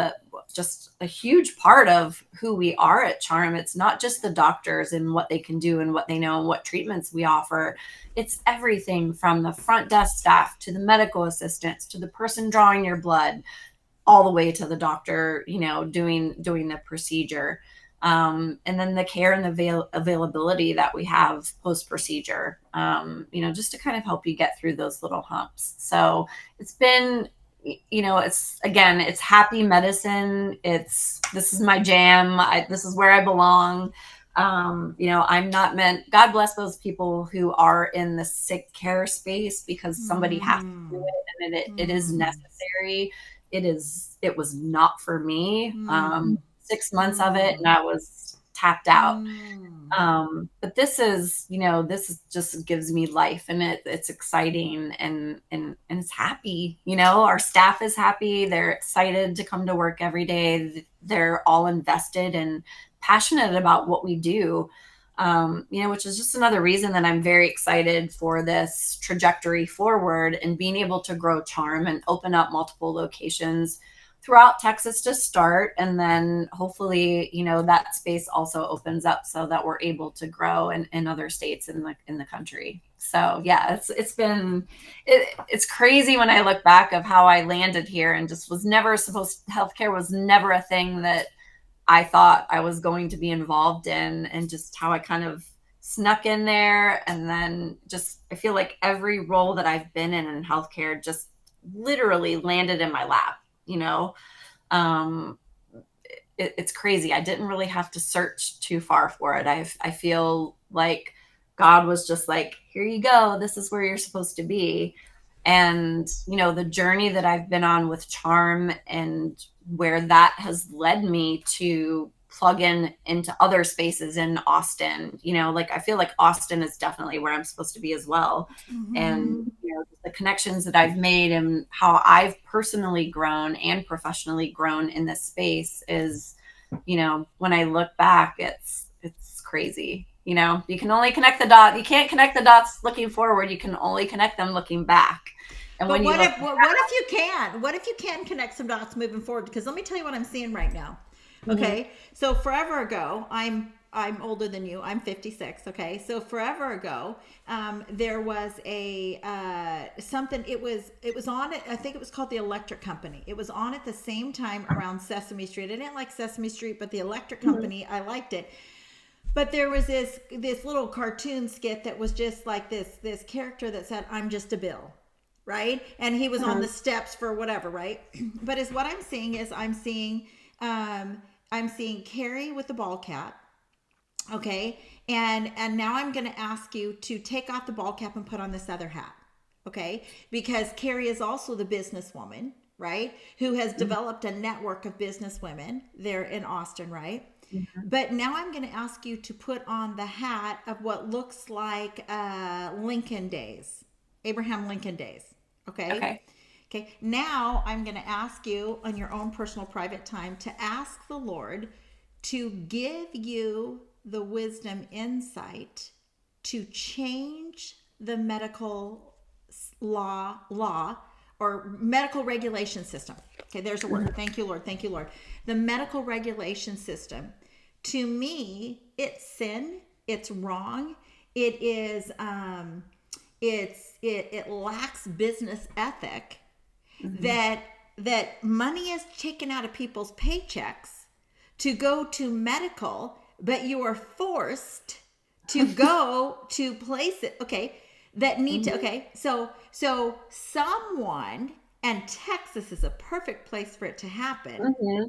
just a huge part of who we are at Charm. It's not just the doctors and what they can do and what they know and what treatments we offer. It's everything from the front desk staff to the medical assistants to the person drawing your blood, all the way to the doctor, doing the procedure. And then the care and the availability that we have post-procedure, just to kind of help you get through those little humps. So it's been, it's happy medicine. This is my jam. This is where I belong. I'm not meant, God bless those people who are in the sick care space, because somebody has to do it, and it is necessary. It was not for me. 6 months of it, and I was tapped out. But this just gives me life, and it's exciting, and it's happy. Our staff is happy. They're excited to come to work every day. They're all invested and passionate about what we do. Which is just another reason that I'm very excited for this trajectory forward and being able to grow Charm and open up multiple locations throughout Texas to start. And then hopefully, that space also opens up so that we're able to grow in other states in the country. So yeah, it's crazy when I look back of how I landed here, and just healthcare was never a thing that I thought I was going to be involved in, and just how I kind of snuck in there. And then I feel like every role that I've been in healthcare just literally landed in my lap. It's crazy. I didn't really have to search too far for it. I feel like God was just like, here you go. This is where you're supposed to be. And, the journey that I've been on with Charm, and where that has led me to plug into other spaces in Austin, I feel like Austin is definitely where I'm supposed to be as well. And, the connections that I've made and how I've personally grown and professionally grown in this space is, when I look back, it's crazy. You can only connect the dots. You can't connect the dots looking forward. You can only connect them looking back. And but what if you can? What if you can connect some dots moving forward? Because let me tell you what I'm seeing right now. Okay, so forever ago, I'm older than you. I'm 56. Okay, so forever ago, there was a something. It was on it. I think it was called the Electric Company. It was on at the same time around Sesame Street. I didn't like Sesame Street, but the Electric Company, I liked it. But there was this little cartoon skit that was just like this character that said, "I'm just a bill." Right? And he was on the steps for whatever, right? But what I'm seeing is I'm seeing Carrie with the ball cap. Okay. And now I'm going to ask you to take off the ball cap and put on this other hat. Okay. Because Carrie is also the businesswoman, right? Who has developed a network of businesswomen there in Austin, right? But now I'm going to ask you to put on the hat of what looks like Lincoln days, Abraham Lincoln days. Okay. Now I'm going to ask you on your own personal private time to ask the Lord to give you the wisdom, insight to change the medical law or medical regulation system. Okay, there's a word. Thank you, Lord. Thank you, Lord. The medical regulation system. To me, it's sin. It's wrong. It is. It lacks business ethic. That money is taken out of people's paychecks to go to medical, but you are forced to go to places. Okay, that need to. Okay, so someone And Texas is a perfect place for it to happen. Mm-hmm.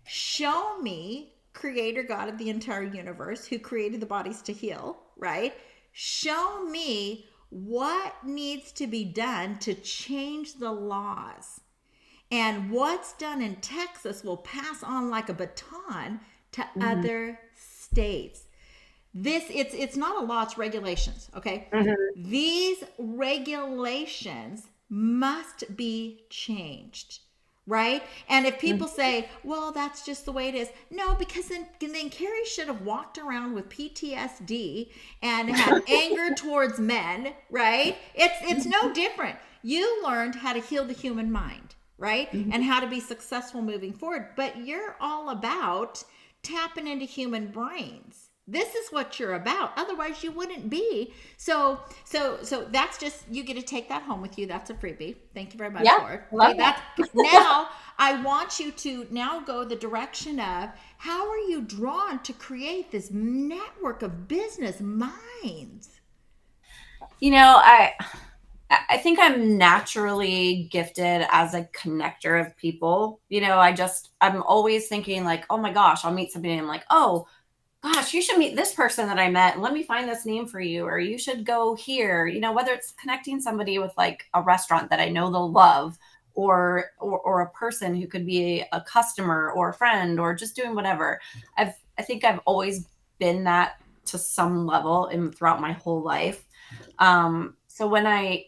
Show me, creator God of the entire universe, who created the bodies to heal, right? Show me what needs to be done to change the laws. And what's done in Texas will pass on like a baton to Mm-hmm. other states. It's not a law, it's regulations, okay? Mm-hmm. These regulations must be changed, right? And if people say, well, that's just the way it is, no, because then Carrie should have walked around with PTSD and had anger towards men, right? It's no different. You learned how to heal the human mind, right? Mm-hmm. And how to be successful moving forward. But you're all about tapping into human brains. This is what you're about. Otherwise, you wouldn't be. So that's just, you get to take that home with you. That's a freebie. Thank you very much, Yeah, Lord. love Okay, that. that's now. I want you to now go the direction of how are you drawn to create this network of business minds? You know, I think I'm naturally gifted as a connector of people. You know, I'm always thinking like, oh my gosh, I'll meet somebody and I'm like, oh gosh, you should meet this person that I met. Let me find this name for you. Or you should go here, you know, whether it's connecting somebody with like a restaurant that I know they'll love, or a person who could be a customer or a friend, or just doing whatever. I think I've always been that to some level throughout my whole life. So when I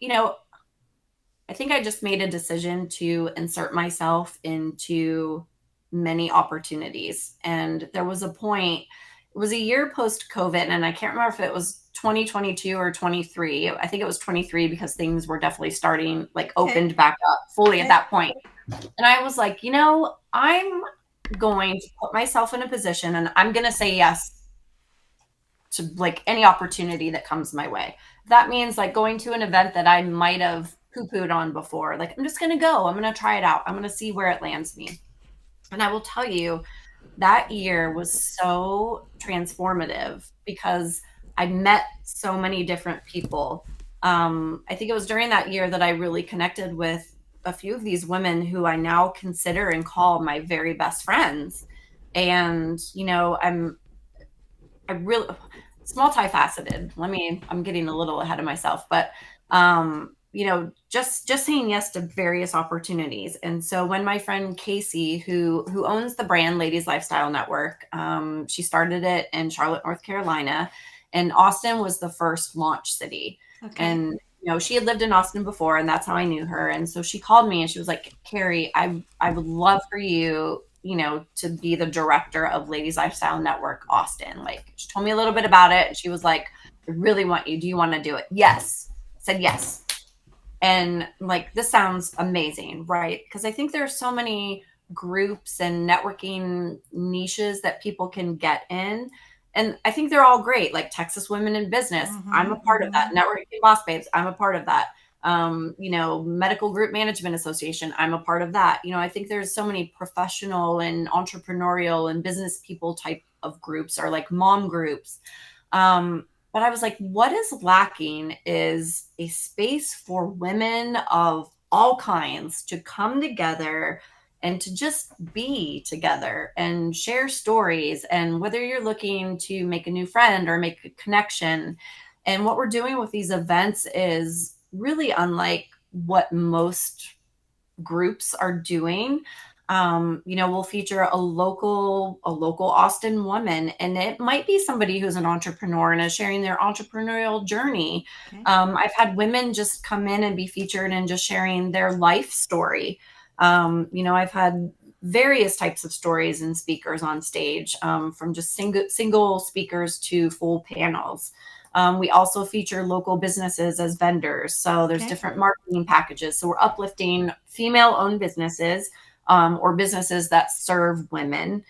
think I just made a decision to insert myself into many opportunities. And there was a point, it was a year post COVID, and I can't remember if it was 2022 or 23. I think it was 23 because things were definitely starting, like Okay. opened back up fully at Okay. that point. And I was like, you know, I'm going to put myself in a position and I'm going to say yes to like any opportunity that comes my way. That means like going to an event that I might have poo-pooed on before. Like, I'm just going to go. I'm going to try it out. I'm going to see where it lands me. And I will tell you, that year was so transformative because I met so many different people. I think it was during that year that I really connected with a few of these women who I now consider and call my very best friends. And, you know, I really, it's multifaceted. I'm getting a little ahead of myself, but you know, just saying yes to various opportunities. And so when my friend Casey, who owns the brand Ladies Lifestyle Network, she started it in Charlotte, North Carolina, and Austin was the first launch city. Okay. And you know, she had lived in Austin before, and that's how I knew her. And so she called me and she was like, Carrie, I would love for you, you know, to be the director of Ladies Lifestyle Network Austin. Like, she told me a little bit about it. And she was like, I really want you. Do you want to do it? Yes. I said yes. And like, this sounds amazing, right? Because I think there's so many groups and networking niches that people can get in. And I think they're all great, like Texas Women in Business. I'm a part of that. Networking Boss Babes, I'm a part of that. You know, Medical Group Management Association, I'm a part of that. You know, I think there's so many professional and entrepreneurial and business people type of groups, or like mom groups. But I was like, what is lacking is a space for women of all kinds to come together and to just be together and share stories. And whether you're looking to make a new friend or make a connection, and what we're doing with these events is really unlike what most groups are doing. You know, we'll feature a local Austin woman, and it might be somebody who's an entrepreneur and is sharing their entrepreneurial journey. Okay. I've had women just come in and be featured and just sharing their life story. You know, I've had various types of stories and speakers on stage, from just single speakers to full panels. We also feature local businesses as vendors. So there's Okay. different marketing packages. So we're uplifting female-owned businesses, or businesses that serve women.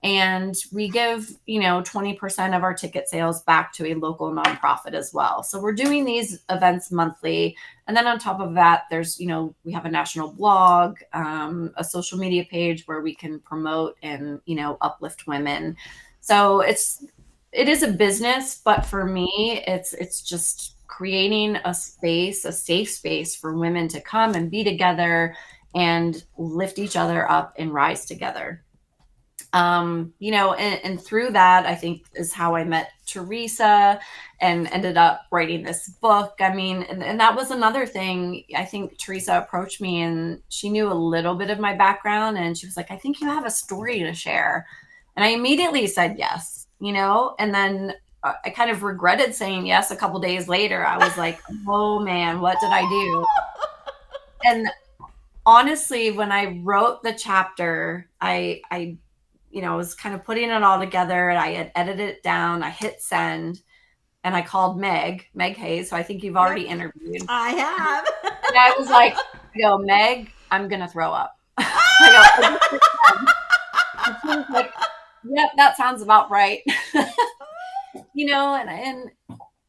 And we give, you know, 20% of our ticket sales back to a local nonprofit as well. So we're doing these events monthly. And then on top of that, there's, you know, we have a national blog, a social media page where we can promote and, you know, uplift women. So it is a business, but for me, it's just creating a space, a safe space for women to come and be together and lift each other up and rise together. And through that, I think is how I met Teresa and ended up writing this book. I mean, and that was another thing. I think Teresa approached me and she knew a little bit of my background and she was like, I think you have a story to share. And I immediately said yes, and then I kind of regretted saying yes a couple days later. I was like, oh man, what did I do? And honestly, when I wrote the chapter, I was kind of putting it all together and I had edited it down. I hit send and I called Meg Hayes. So I think you've already interviewed. I have. And I was like, Meg, I'm going to throw up. I was like, yep, that sounds about right. And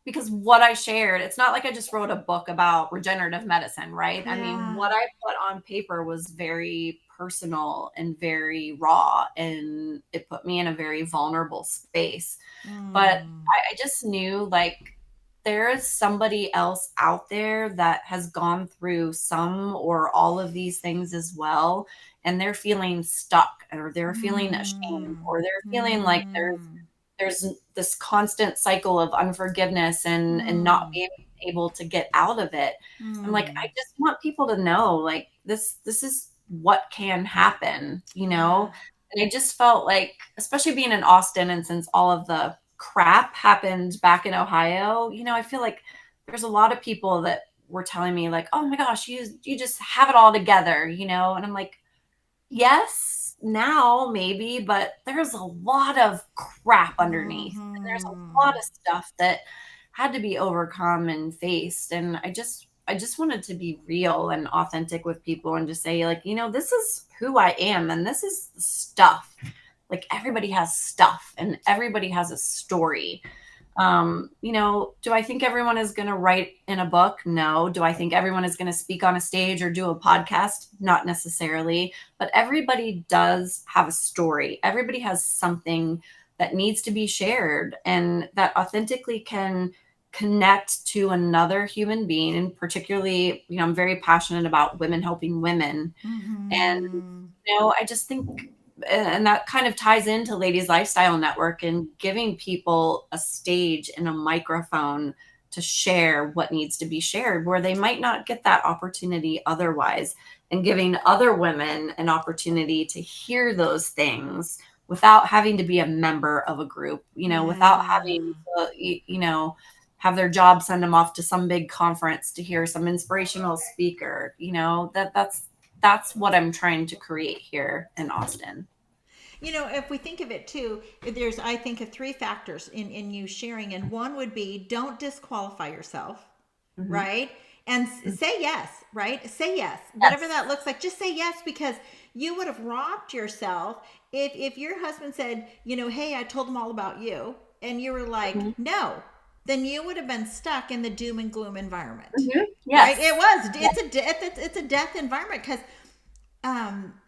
because what I shared, it's not like I just wrote a book about regenerative medicine, right? Yeah. I mean, what I put on paper was very personal and very raw, and it put me in a very vulnerable space. But I just knew, like, there is somebody else out there that has gone through some or all of these things as well, and they're feeling stuck, or they're feeling ashamed, or they're feeling like there's this constant cycle of unforgiveness and not being able to get out of it. I'm like, I just want people to know, like, this is what can happen, And I just felt like, especially being in Austin, and since all of the crap happened back in Ohio, I feel like there's a lot of people that were telling me, like, oh my gosh, you just have it all together, and I'm like, yes, now maybe, but there's a lot of crap underneath. And there's a lot of stuff that had to be overcome and faced. And I just wanted to be real and authentic with people and just say, like, this is who I am and this is the stuff. Like, everybody has stuff and everybody has a story. Do I think everyone is going to write in a book? No. Do I think everyone is going to speak on a stage or do a podcast? Not necessarily, but everybody does have a story. Everybody has something that needs to be shared and that authentically can connect to another human being. And particularly, I'm very passionate about women helping women. And, I just think, and that kind of ties into Ladies Lifestyle Network and giving people a stage and a microphone to share what needs to be shared where they might not get that opportunity otherwise, and giving other women an opportunity to hear those things without having to be a member of a group, without having to, have their job send them off to some big conference to hear some inspirational speaker, that's what I'm trying to create here in Austin. If we think of it too, there's, I think, of three factors in you sharing. And one would be, don't disqualify yourself, right? And say yes, right? Say yes. Whatever that looks like, just say yes, because you would have robbed yourself if your husband said, hey, I told him all about you. And you were like, no. Then you would have been stuck in the doom and gloom environment. Yes. Right? It's a death environment, because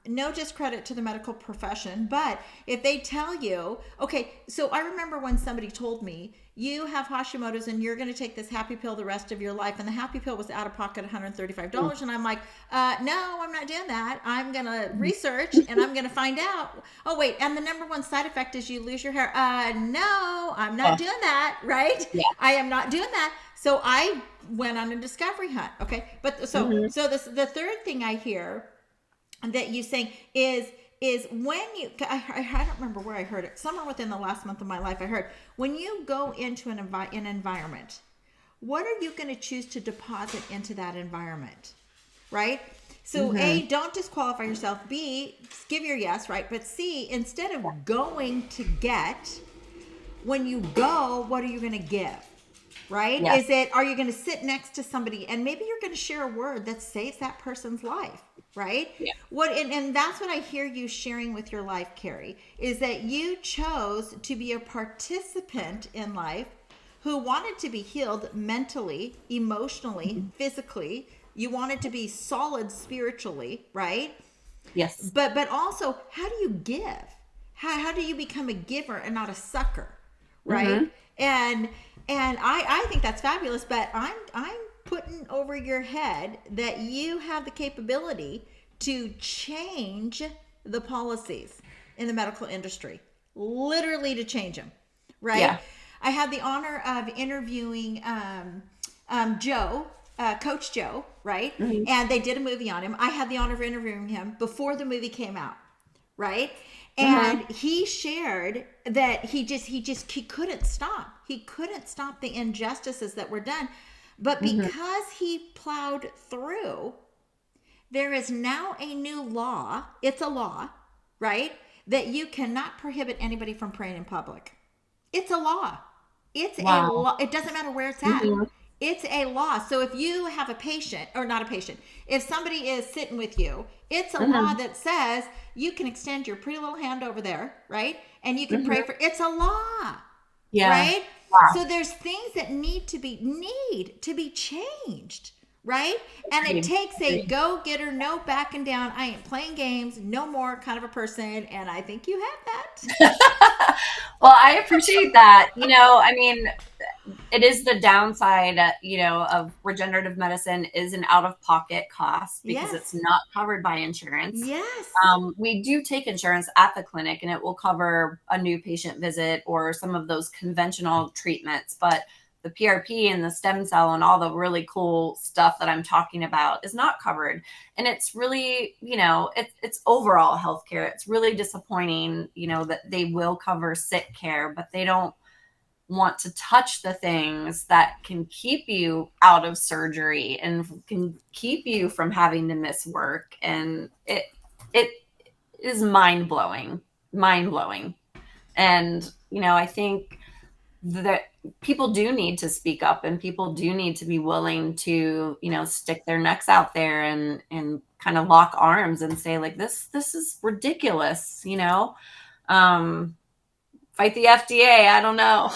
no discredit to the medical profession, but if they tell you, okay, so I remember when somebody told me, you have Hashimoto's and you're going to take this happy pill the rest of your life, and the happy pill was out of pocket $135. And I'm like, no, I'm not doing that. I'm going to research and I'm going to find out. Oh wait, and the number one side effect is you lose your hair. No, I'm not doing that, right? Yeah. I am not doing that. So I went on a discovery hunt. Okay, but so the third thing I hear that you saying is when you, I don't remember where I heard it, somewhere within the last month of my life, I heard, when you go into an environment, what are you going to choose to deposit into that environment, right? So A, don't disqualify yourself. B, give your yes, right? But C, instead of going to get, when you go, what are you going to give? Right? Yes. Are you going to sit next to somebody and maybe you're going to share a word that saves that person's life? Right? Yeah. And that's what I hear you sharing with your life, Carrie, is that you chose to be a participant in life who wanted to be healed mentally, emotionally, physically. You wanted to be solid spiritually, right? Yes. But also, how do you give? How do you become a giver and not a sucker? Right? and I think that's fabulous, but I'm putting over your head that you have the capability to change the policies in the medical industry, literally to change them, right? Yeah. I had the honor of interviewing Joe, Coach Joe, right? Mm-hmm. And they did a movie on him. I had the honor of interviewing him before the movie came out, right? Mm-hmm. And he shared that he couldn't stop. He couldn't stop the injustices that were done. But because he plowed through, there is now a new law. It's a law, right? That you cannot prohibit anybody from praying in public. It's a law. It's a law. It doesn't matter where it's at. Mm-hmm. It's a law. So if you have a patient, or not a patient, if somebody is sitting with you, it's a law that says you can extend your pretty little hand over there, right? And you can pray for, it's a law, right? Wow. So there's things that need to be changed, right? And it takes a go-getter, no backing down, I ain't playing games, no more kind of a person. And I think you have that. Well, I appreciate that. I mean, it is the downside, of regenerative medicine is an out-of-pocket cost because it's not covered by insurance. Yes. We do take insurance at the clinic, and it will cover a new patient visit or some of those conventional treatments. But the PRP and the stem cell and all the really cool stuff that I'm talking about is not covered. And it's really, it's overall healthcare. It's really disappointing, that they will cover sick care, but they don't want to touch the things that can keep you out of surgery and can keep you from having to miss work. And it is mind-blowing. And, I think that people do need to speak up, and people do need to be willing to, stick their necks out there and kind of lock arms and say, like, this is ridiculous, fight the FDA. I don't know.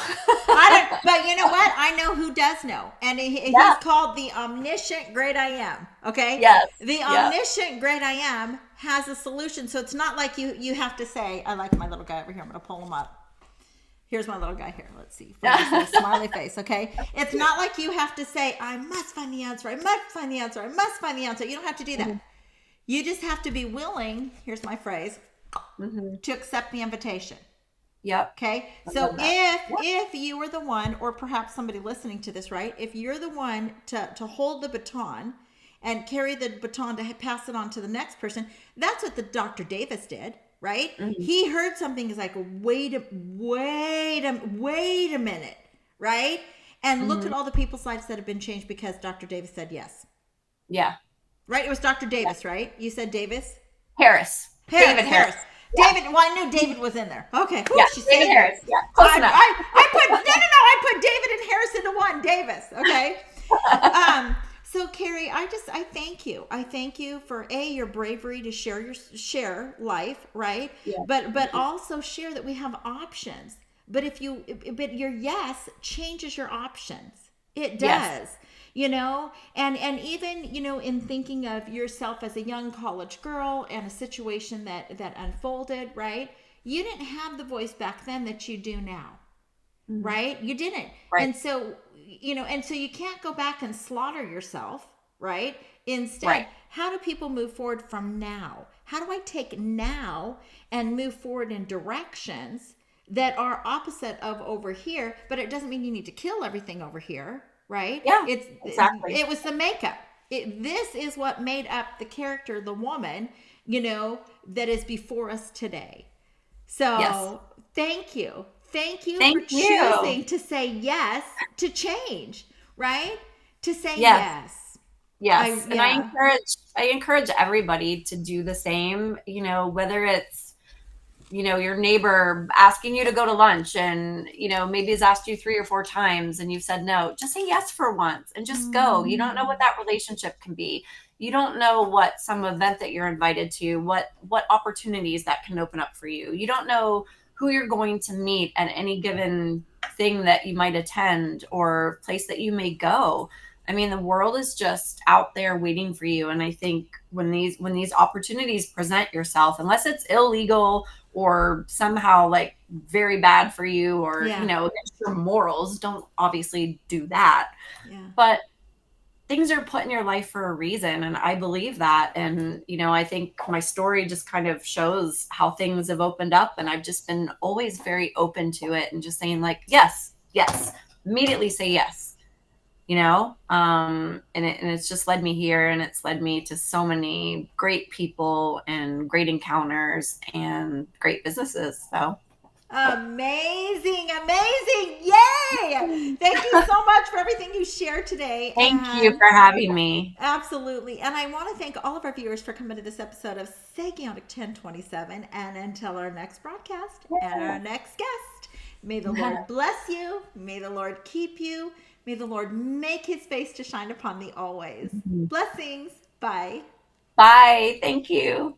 But you know what? I know who does know. And he's called the omniscient great I am. Okay? Yes. The omniscient great I am has a solution. So it's not like you have to say, I like my little guy over here. I'm going to pull him up. Here's my little guy here. Let's see. Smiley face. Okay? It's not like you have to say, I must find the answer. I must find the answer. I must find the answer. You don't have to do that. You just have to be willing, here's my phrase, to accept the invitation. Yep. Okay. So if you were the one, or perhaps somebody listening to this, right? If you're the one to hold the baton and carry the baton to pass it on to the next person, that's what the Dr. Davis did, right? He heard something, is like, wait a minute, right? And look at all the people's lives that have been changed because Dr. Davis said yes. Yeah. Right? It was Dr. Davis, right? You said Davis? Harris. David Harris. Yeah. David, well, I knew David was in there. Okay. Whew, yeah, David Harris. Yeah, close enough. I put David and Harris into one. Davis. Okay. So Carrie, I thank you. I thank you for your bravery to share life, right? Yeah. But also share that we have options. But your yes changes your options. It does. Yes. And even, in thinking of yourself as a young college girl and a situation that unfolded, right? You didn't have the voice back then that you do now, right? You didn't. Right. And so, so you can't go back and slaughter yourself, right? Instead, how do people move forward from now? How do I take now and move forward in directions that are opposite of over here? But it doesn't mean you need to kill everything over here. Right? Yeah, exactly. It was the makeup. This is what made up the character, the woman, that is before us today. So thank you. Thank you for choosing to say yes to change, right? To say yes. Yes. And I encourage everybody to do the same, whether it's, your neighbor asking you to go to lunch and, maybe has asked you 3 or 4 times and you've said no, just say yes for once and just go. You don't know what that relationship can be. You don't know what some event that you're invited to, what opportunities that can open up for you. You don't know who you're going to meet at any given thing that you might attend or place that you may go. I mean, the world is just out there waiting for you. And I think when these opportunities present yourself, unless it's illegal or somehow like very bad for you, or, Yeah. against your morals, don't obviously do that. Yeah. But things are put in your life for a reason. And I believe that. And, I think my story just kind of shows how things have opened up. And I've just been always very open to it and just saying like, yes, yes, immediately say yes, and it's just led me here, and it's led me to so many great people and great encounters and great businesses. So amazing, amazing. Yay. Thank you so much for everything you shared today. thank you And for having me. absolutely. And I want to thank all of our viewers for coming to this episode of Sagionic 1027. And until our next broadcast and our next guest, may the Lord bless you. May the Lord keep you. May the Lord make his face to shine upon thee always. Blessings. Bye. Bye. Thank you.